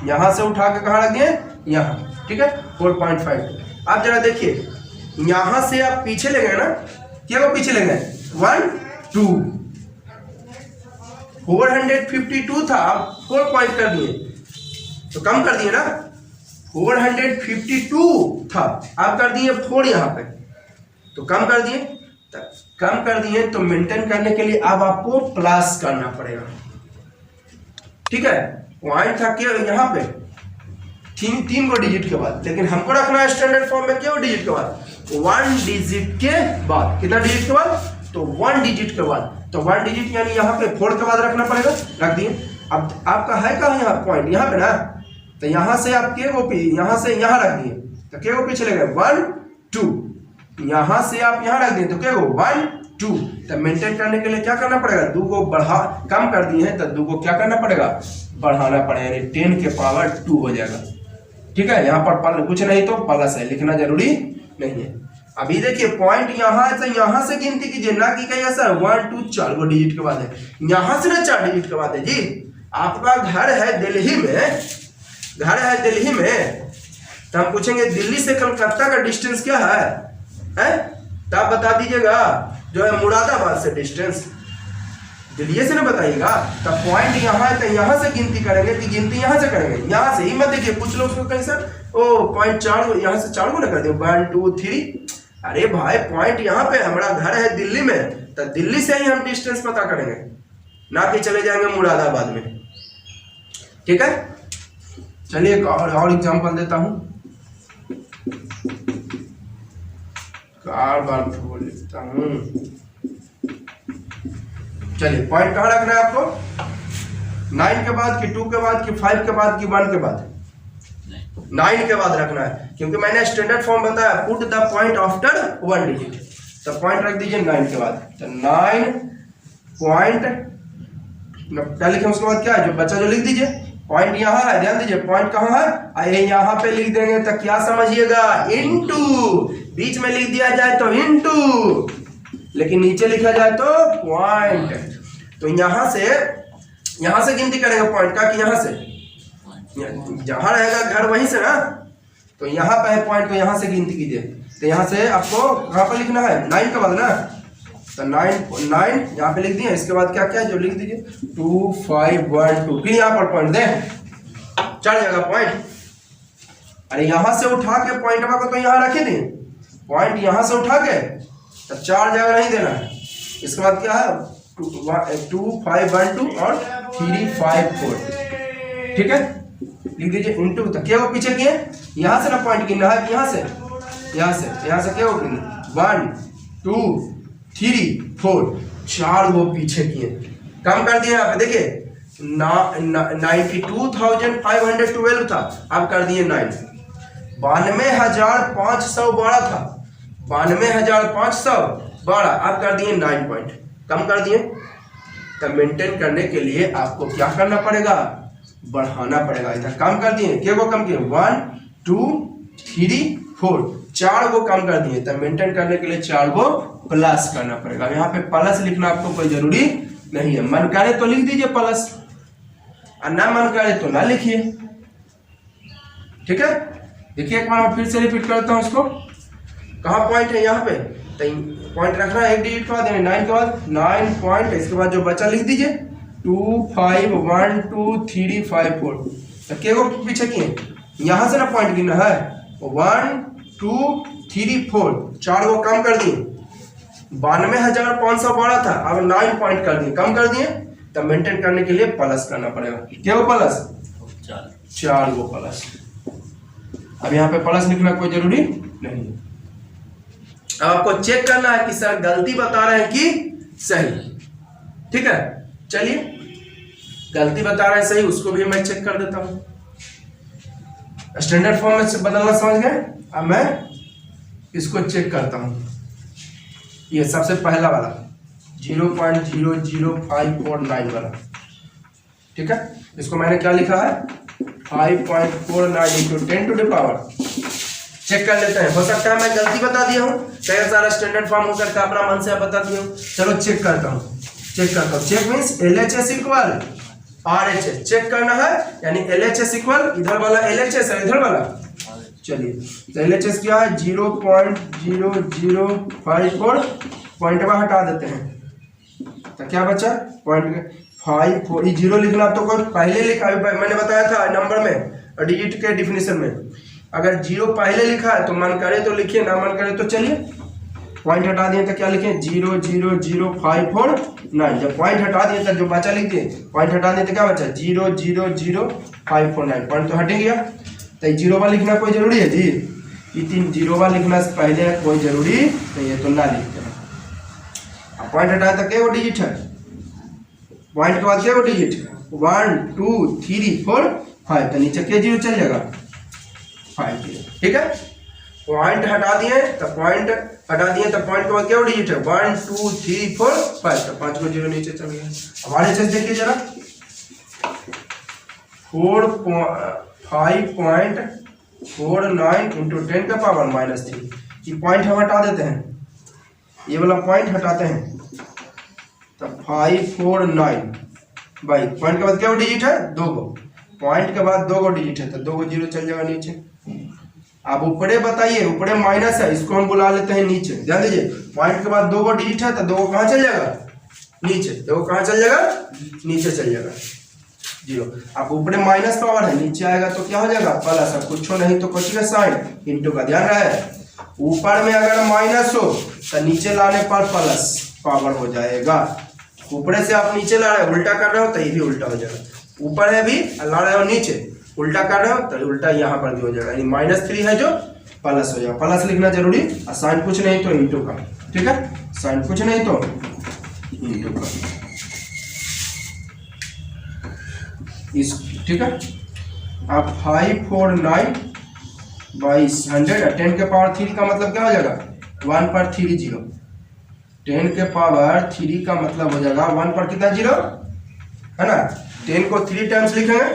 S1: यहाँ से उठा के कहाँ रख दिए? यहाँ। ठीक है, 4.5। आप जरा देखिए यहाँ से आप पीछे ले गए ना, क्या वो पीछे ले गए? 1 2 452 था, आप 4 पॉइंट कर दिए, तो कम कर दिए ना। 452 था, आप कर दिए 4 यहाँ पे, तो कम कर दिए। कम कर दिए तो मेंटेन करने के लिए अब आपको प्लस करना पड़ेगा। ठीक है, पॉइंट था क्या यहाँ पे? 3 को डिजिट के बाद, लेकिन हमको रखना है स्टैंडर्ड फॉर्म में क्या डिजिट के बाद? 1 डिजिट के बाद। कितना डिजिट के बाद? तो 1 डिजिट के बाद। तो 1 डिजिट यानी यहाँ पे 4 के बाद रखना पड़ेगा, रख दिए। अब आपका है कहाँ यहाँ पॉइंट? यहाँ पे ना, तो यहाँ से आप के को यहाँ से यहाँ रख दिए, तो के को पीछे ले गए 1 2, यहाँ से आप यहाँ रख दिए, तो क्या को 1 2। तो मेंटेन करने के लिए क्या करना पड़ेगा? 2 को बढ़ा, कम कर दिए हैं तो 2 को क्या करना पड़ेगा? बढ़ाना पड़ेगा, यानी 10 के पावर 2 हो जाएगा। ठीक है, यहाँ पर कुछ नहीं तो प्लस है, लिखना जरूरी नहीं है। अभी देखिए पॉइंट यहाँ से गिनती कीजिए, ना कि कहीं ऐसा 1 2 4 को डिजिट के बाद है, यहाँ से ना 4 डिजिट के बाद है जी। आपका घर है दिल्ली में, घर है दिल्ली में, तो हम पूछेंगे दिल्ली से कलकत्ता का डिस्टेंस क्या है? तो आप बता दीजिएगा। जो है मुरादाबाद से डिस्टेंस, जल्दी से ना बताइएगा। तब पॉइंट यहाँ है तो यहाँ से गिनती करेंगे कि गिनती यहाँ से करेंगे, यहाँ से ही मत देखिए। कुछ लोग उसको कहीं सर ओ पॉइंट 4 यहाँ से 4 ना कर दे 1 2 3। अरे भाई पॉइंट यहाँ पे, हमारा घर है दिल्ली में, तो दिल्ली से ही हम डिस्टेंस पता करेंगे, ना कि चले जाएंगे मुरादाबाद में। ठीक है, चलिए एक और एग्जांपल देता हूं। बार छोड़ देता हूं। चलिए पॉइंट कहाँ रखना है आपको, 9 के बाद कि 2 के बाद कि 5 के बाद कि 1 के बाद? 9 के बाद रखना है, क्योंकि मैंने स्टैंडर्ड फॉर्म बताया, put the point after 1 digit. तो पॉइंट रख दीजिए 9 के बाद। तो 9 पॉइंट क्या लिखें, उसके बाद क्या है जो बच्चा जो लिख दीजिए। पॉइंट यहाँ है, ध्यान दीजिए पॉइंट कहाँ है, आइए यहाँ पे लिख देंगे तो क्या समझिएगा, इनटू। बीच में लिख दिया जाए तो इनटू, लेकिन नीचे लिखा जाए तो पॉइंट। तो यहाँ से गिनती करेंगे पॉइंट का, कि यहाँ से जहां रहेगा घर वहीं से ना, तो यहाँ पे है पॉइंट, तो यहाँ से गिनती कीजिए। तो यहाँ से आपको कहाँ पर लिखना है, 9 के बाद ना, तो 9 यहाँ पे लिख दिए। इसके बाद क्या क्या है जो लिख दीजिए 2 5 1 2, फिर यहाँ पर पॉइंट दें, चढ़ जाएगा पॉइंट। अरे यहाँ से उठा के पॉइंट को तो यहाँ रखे थे, पॉइंट यहाँ से उठा के तो 4 जगह नहीं देना है। इसके बाद क्या है 2 5 1 2 और 3 5 4। ठीक है, लिख दीजिए इनटू। तो क्या वो पीछे किए, यहाँ से ना पॉइंट गिनना है, यहाँ से क्या वो गिने 1 2 3 4, 4 वो पीछे किए, कम कर दिए। यहाँ पे देखिए 92,512 था, अब कर दिए 9। 92,512 था, 92,512, अब कर दिए 9 पॉइंट, कम कर दिए। तब मेंटेन करने के लिए आपको क्या करना पड़ेगा, बढ़ाना पड़ेगा। इधर कम कर दिए, क्या वो कम किए 1 2 3 4, 4 को कम कर दिए। तब मेंटेन करने के लिए 4 को प्लस करना पड़ेगा। यहाँ पे प्लस लिखना आपको कोई जरूरी नहीं है, मन करे तो लिख दीजिए प्लस, और ना मन करे तो ना लिखिए। ठीक है, देखिए एक बार मैं फिर से रिपीट करता हूँ उसको। कहाँ पॉइंट है, यहाँ पे पॉइंट रखना है, एक डिजिट के बाद 9 के बाद 9 पॉइंट, इसके बाद जो बचा लिख दीजिए 2 5 1 2 3 5 4। तो क्या को पीछे किए, यहाँ से ना पॉइंट गिनना है 1 2 3 4, 4 को कम कर दिए। 92,512 था, अब 9 पॉइंट कर दिए, कम कर दिए। तब मेंटेन करने के लिए प्लस करना पड़ेगा। क्या वो प्लस, 4 वो प्लस। अब यहाँ पे प्लस लिखना कोई जरूरी नहीं है। अब आपको चेक करना है कि सर गलती बता रहे हैं कि सही। ठीक है, चलिए गलती बता रहे हैं सही, उसको भी मैं चेक कर देता हूं। स्टैंडर्ड फॉर्म में बदलना समझ गए। अब मैं इसको चेक करता हूं। ये सबसे पहला वाला 0.00549 वाला, ठीक है, इसको मैंने क्या लिखा है 5.49 × 10⁻। चेक कर लेते हैं, हो सकता है मैं गलती बता दिया हूँ, कई सारा स्टैंडर्ड फॉर्म हो सकता है अपना मन से बता दिया हूँ। चलो चेक करता हूँ। Check means LHS equal RHS check करना है, यानी LHS इक्वल इधर वाला LHS है, इधर वाला। चलिए तो LHS क्या है 0.0054, पॉइंट में हटा देते हैं तो क्या बचा पॉइंट 5 0 लिखना। तो कोई पहले लिखा, मैंने बताया था नंबर में और डिजिट के डिफिनेशन में, अगर 0 पहले लिखा है तो मन करे तो लिखिए, ना मन करे तो चलिए पॉइंट हटा दिए तो क्या लिखें 0.00549। जब पॉइंट हटा दिए तब जो बचा लिख दिए, पॉइंट हटा दिए तो क्या बचा 0.00549, पॉइंट तो हट गया। तो 0 वाला लिखना कोई जरूरी है जी, ये 3 0 लिखना से पहले कोई जरूरी नहीं है, तो ना लिखते हैं। अब पॉइंट हटाए तो क्या वो डिजिट है, पॉइंट के बाद क्या वो डिजिट 1 2 3 4 5, तो नीचे क्या 0 चल जाएगा 5 0। ठीक है, पॉइंट हटा दिए तो पॉइंट के बाद क्या डिजिट है 1 2 3 4 5, तो 5 को 0 नीचे चल गया। हमारे चीज देखिए जरा 5.49 × 10⁻³ ये पॉइंट हम हटा देते हैं, ये वाला पॉइंट हटाते हैं तो 549 भाई, पॉइंट के बाद क्या डिजिट है 2 को, पॉइंट के बाद 2 को डिजिट है तो 2 को 0 चल जाएगा नीचे। आप ऊपरे बताइए, ऊपरे माइनस है, इसको हम बुला लेते हैं नीचे। ध्यान दीजिए पॉइंट के बाद 2 को डिजिट है तो 2 को कहाँ चल जाएगा नीचे, देखो कहाँ चल जाएगा, नीचे चल जाएगा 0। अब ऊपर माइनस पावर है, नीचे आएगा तो क्या हो जाएगा प्लस, अब कुछ नहीं तो कुछ का साइन इंटू का, ध्यान रहे ऊपर में अगर माइनस हो तो नीचे लाने पर प्लस पावर हो जाएगा। ऊपर से आप नीचे ला रहे हो, उल्टा कर रहे हो तो ये भी उल्टा हो जाएगा, ऊपर है भी ला रहे हो नीचे उल्टा कर रहे हो तो उल्टा यहाँ पर भी हो जाएगा, यानी -3 है जो प्लस हो जाएगा। प्लस लिखना जरूरी, और साइन कुछ नहीं तो इंटू का, ठीक है, साइन कुछ नहीं तो इंटू का, इस ठीक है। अब 549/100, 10 के पावर 3 का मतलब क्या हो जाएगा 1 पर 3 0, 10 के पावर 3 का मतलब हो जाएगा 1 पर कितना 0 है ना। 10 को 3 टाइम्स लिखेंगे,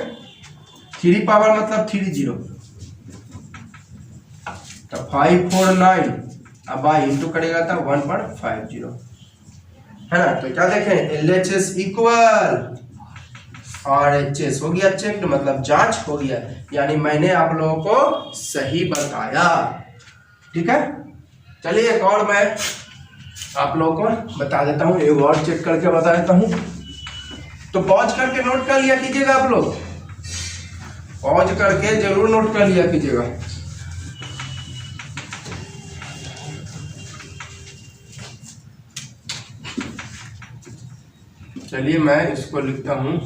S1: 3 पावर मतलब 3 0, तो 549 अब बाई इंटू करेगा तो 1 पर 50 है ना। तो क्या देखें LHS इक्वल RHS हो गया चेक, मतलब जांच हो गया, यानी मैंने आप लोगों को सही बताया, ठीक है। चलिए एक और मैं आप लोगों को बता देता हूँ, एक और चेक करके बता देता हूँ। तो पॉज करके नोट कर लिया कीजिएगा, आप लोग पॉज करके जरूर नोट कर लिया कीजिएगा। चलिए मैं इसको लिखता हूँ,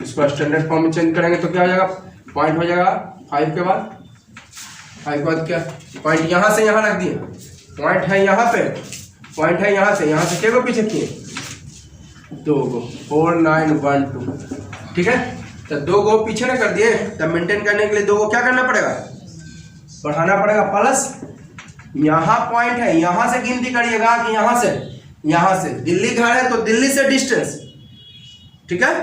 S1: इसको स्टैंडर्ड फॉर्म में चेंज करेंगे तो क्या हो जाएगा, पॉइंट हो जाएगा 5 के बाद, 5 के बाद क्या पॉइंट यहाँ से यहाँ रख दिए, पॉइंट है यहाँ पे, पॉइंट है यहाँ से क्या को पीछे किए 2 गो 4912, ठीक है। तो 2 गो पीछे ना कर दिए, तब मेंटेन करने के लिए 2 गो क्या करना पड़ेगा, बढ़ाना पड़ेगा प्लस। यहाँ पॉइंट है, यहाँ से गिनती करिएगा कि यहाँ से दिल्ली घर है तो दिल्ली से डिस्टेंस, ठीक है।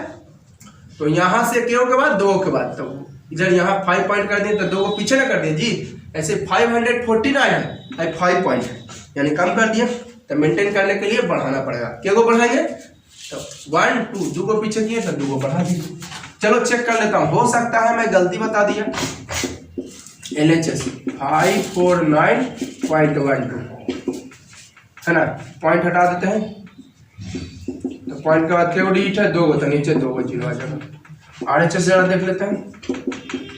S1: तो यहाँ से क्यों के बाद 2 के बाद, तो इधर यहाँ 5 पॉइंट कर दिए तो 2 को पीछे ना कर दिए जी, ऐसे 549 है 5 पॉइंट है, यानी कम कर दिए, तो मेंटेन करने के लिए बढ़ाना पड़ेगा। क्या को बढ़ाएंगे, तो 1 2 2 को पीछे किए तो 2 को बढ़ा दीजिए। चलो चेक कर लेता हूँ, हो सकता है मैं गलती बता दिया। LHS 549.12 है ना, पॉइंट हटा देते हैं, तो पॉइंट के बाद क्या डिजिट है 2 गो, तो नीचे 2 गो 0 आ जाएगा। RHS जरा देख लेते हैं,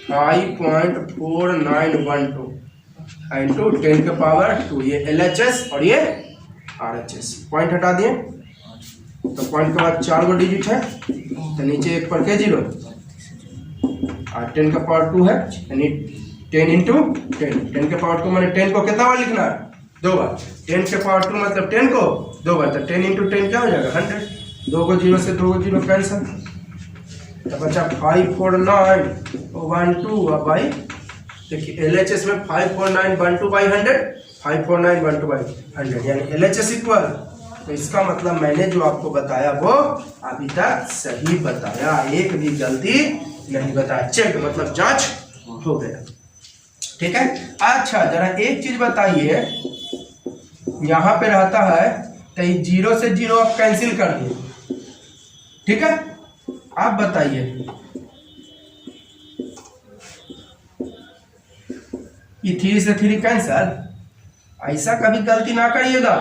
S1: 5.4912 इंटू 10 के पावर 2, ये LHS और ये RHS। पॉइंट हटा दिए तो पॉइंट के बाद 4 गो डिजिट है, तो नीचे 1 पर के 0 और 10 का पावर 2 है, यानी 10 इंटू 10 के पावर 2 मैंने 10 को कितना बार लिखना है 2 बार, 10 के पावर 2 मतलब 10 को 2 बार, तो 10 इंटू 10 क्या हो जाएगा 100, 2 को 0 से 2 को 0 कैंसिल, तो बचा 54912 अब बाई, देखिए LHS में 54912/100, 54912/100 यानी LHS इक्वल, तो इसका मतलब मैंने जो आपको बताया वो अभी तक सही बताया, एक भी गलती नहीं बताया, चेक मतलब जांच हो गया, ठीक है। अच्छा जरा एक चीज बताइए, यहाँ पे रहता है तो 0 से 0 आप कैंसिल कर दिए, ठीक है। आप बताइए ये 3 से 3 कैंसिल, ऐसा कभी गलती ना करिएगा।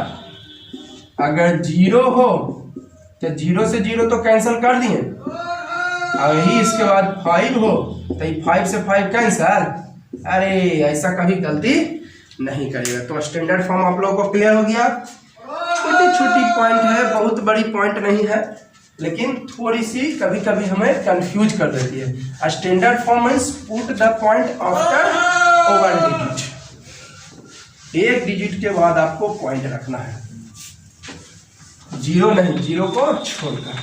S1: अगर 0 हो तो 0 से 0 तो कैंसिल कर दिए, और यही इसके बाद 5 हो तो 5 से 5 कैंसिल, अरे ऐसा कभी गलती नहीं करिएगा। तो स्टैंडर्ड फॉर्म आप लोगों को क्लियर हो गया, छोटी छोटी पॉइंट है, बहुत बड़ी पॉइंट नहीं है, लेकिन थोड़ी सी कभी कभी हमें कंफ्यूज कर देती है। Standard form means put the point after over digit, एक डिजिट के बाद आपको पॉइंट रखना है, 0 नहीं, 0 को छोड़कर।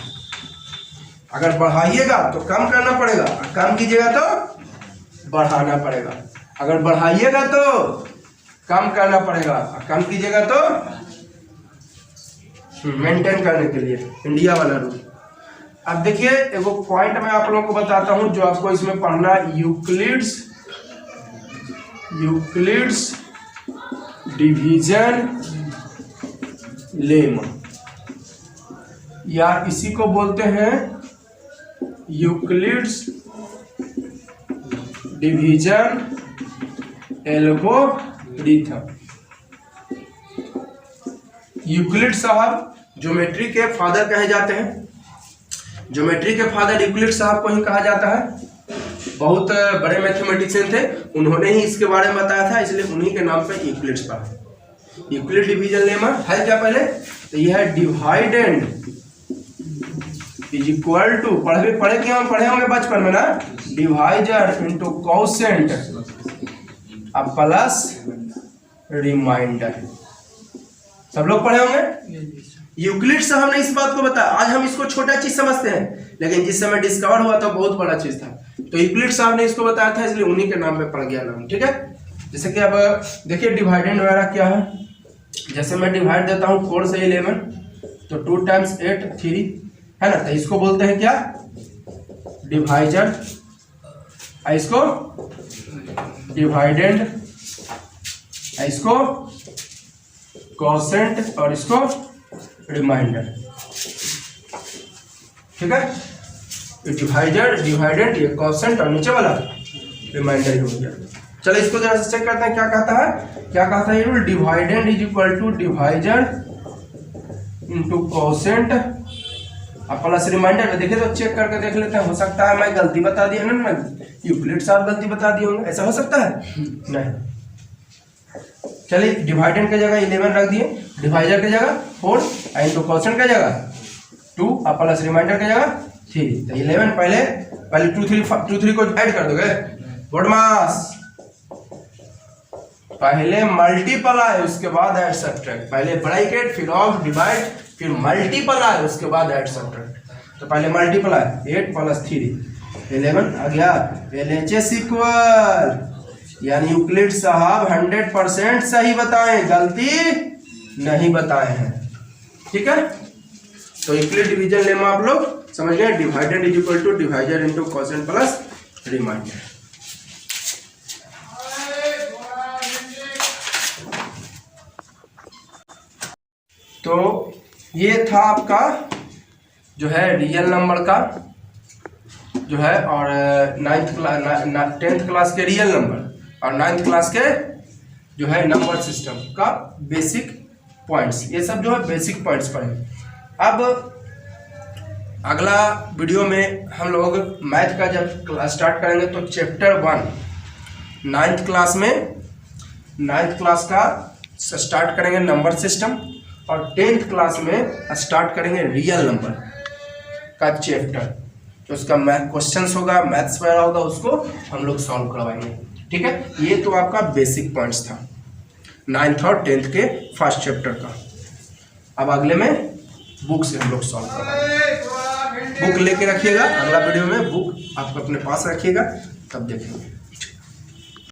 S1: अगर बढ़ाइएगा तो कम करना पड़ेगा, कम कीजिएगा तो बढ़ाना पड़ेगा, अगर बढ़ाइएगा तो कम करना पड़ेगा, कम कीजिएगा तो मेंटेन करने के लिए, इंडिया वाला रूल। अब देखिए एगो पॉइंट मैं आप लोगों को बताता हूं जो आपको इसमें पढ़ना, यूक्लिड्स डिवीजन लेमा, या इसी को बोलते हैं यूक्लिड्स डिवीजन एल्गोरिथम। यूक्लिड साहब ज्योमेट्री के फादर कहे जाते हैं। ज्योमेट्री के फादर यूक्लिड साहब को ही कहा जाता है। बहुत बड़े मैथमेटिशियन थे, उन्होंने ही इसके बारे में बताया था, इसलिए उन्हीं के नाम पे यूक्लिड्स पढ़ा। यूक्लिड डिवीजन लेमा है क्या पहले, तो यह है डिवाइडेंड इज इक्वल टू, पढ़े क्यों पढ़े होंगे बचपन में ना, डिवाइजर इनटू कोसेंट अब प्लस रिमाइंडर, सब लोग पढ़े होंगे। यूक्लिड साहब ने इस बात को बताया। आज हम इसको छोटा चीज समझते हैं, लेकिन जिस समय डिस्कवर हुआ था बहुत बड़ा चीज था। तो यूक्लिड साहब ने इसको बताया था, इसलिए उन्हीं के नाम पे पड़ गया नाम। ठीक है, जैसे कि अब देखिए डिवाइडेंड वगैरह क्या है। जैसे मैं डिवाइड देता हूँ 4 से 11, तो 2 टाइम्स 8 3 है ना, तो इसको बोलते हैं क्या, डिवाइजर। इसको डिवाइडेंड, इसको कोसेंट और इसको रिमाइंडर। ठीक है, ये डिवाइजर, डिवाइडेंड, ये कोसेंट और नीचे वाला रिमाइंडर ही हो गया। चलो इसको जरा से चेक करते हैं क्या कहता है। क्या कहता है ये rule, dividend is equal to divisor into quotient अब प्लस रिमाइंडर। देखिए तो चेक करके देख लेते हैं, हो सकता है मैं गलती बता दिया ना, मैं यूक्लिड साहब गलती बता दिए होंगे, ऐसा हो सकता है नहीं। चलिए डिवाइडेंड की जगह 11 रख दिए, डिवाइजर की जगह 4, इनटू कोसेंट की जगह 2 और प्लस रिमाइंडर की जगह 3। तो 11 पहले 2 3 को ऐड कर दोगे, बदमाश। पहले मल्टीप्लाई उसके बाद ऐड सब्ट्रैक्ट, पहले ब्रैकेट फिर ऑफ डिवाइड फिर मल्टीप्लाई उसके बाद ऐड सब्ट्रैक्ट। तो पहले मल्टीप्लाई 8 प्लस 3 11 आ गया, LHS इक्वल, यानी यूक्लिड साहब 100% सही बताएं, गलती नहीं बताए हैं। ठीक है, तो यूक्लिड डिवीजन लेमा आप लोग समझ गए, dividend is equal to divisor into quotient plus remainder. तो ये था आपका जो है रियल नंबर का जो है, और 10th क्लास के रियल नंबर और 9th क्लास के जो है नंबर सिस्टम का बेसिक पॉइंट्स, ये सब जो है बेसिक पॉइंट्स पढ़े। अब अगला वीडियो में हम लोग मैथ का जब क्लास स्टार्ट करेंगे तो चैप्टर 1 9th क्लास में 9th क्लास का स्टार्ट करेंगे नंबर सिस्टम, और 10th क्लास में स्टार्ट करेंगे रियल नंबर का चैप्टर। तो उसका मैथ क्वेश्चंस होगा, मैथ्स वगैरह होगा, उसको हम लोग सॉल्व करवाएंगे। ठीक है, ये तो आपका बेसिक पॉइंट्स था 9th और 10th के फर्स्ट चैप्टर का। अब अगले में बुक से हम लोग सॉल्व करवाएंगे। बुक लेके रखिएगा, अगला वीडियो में बुक आप अपने पास रखिएगा, तब देखेंगे।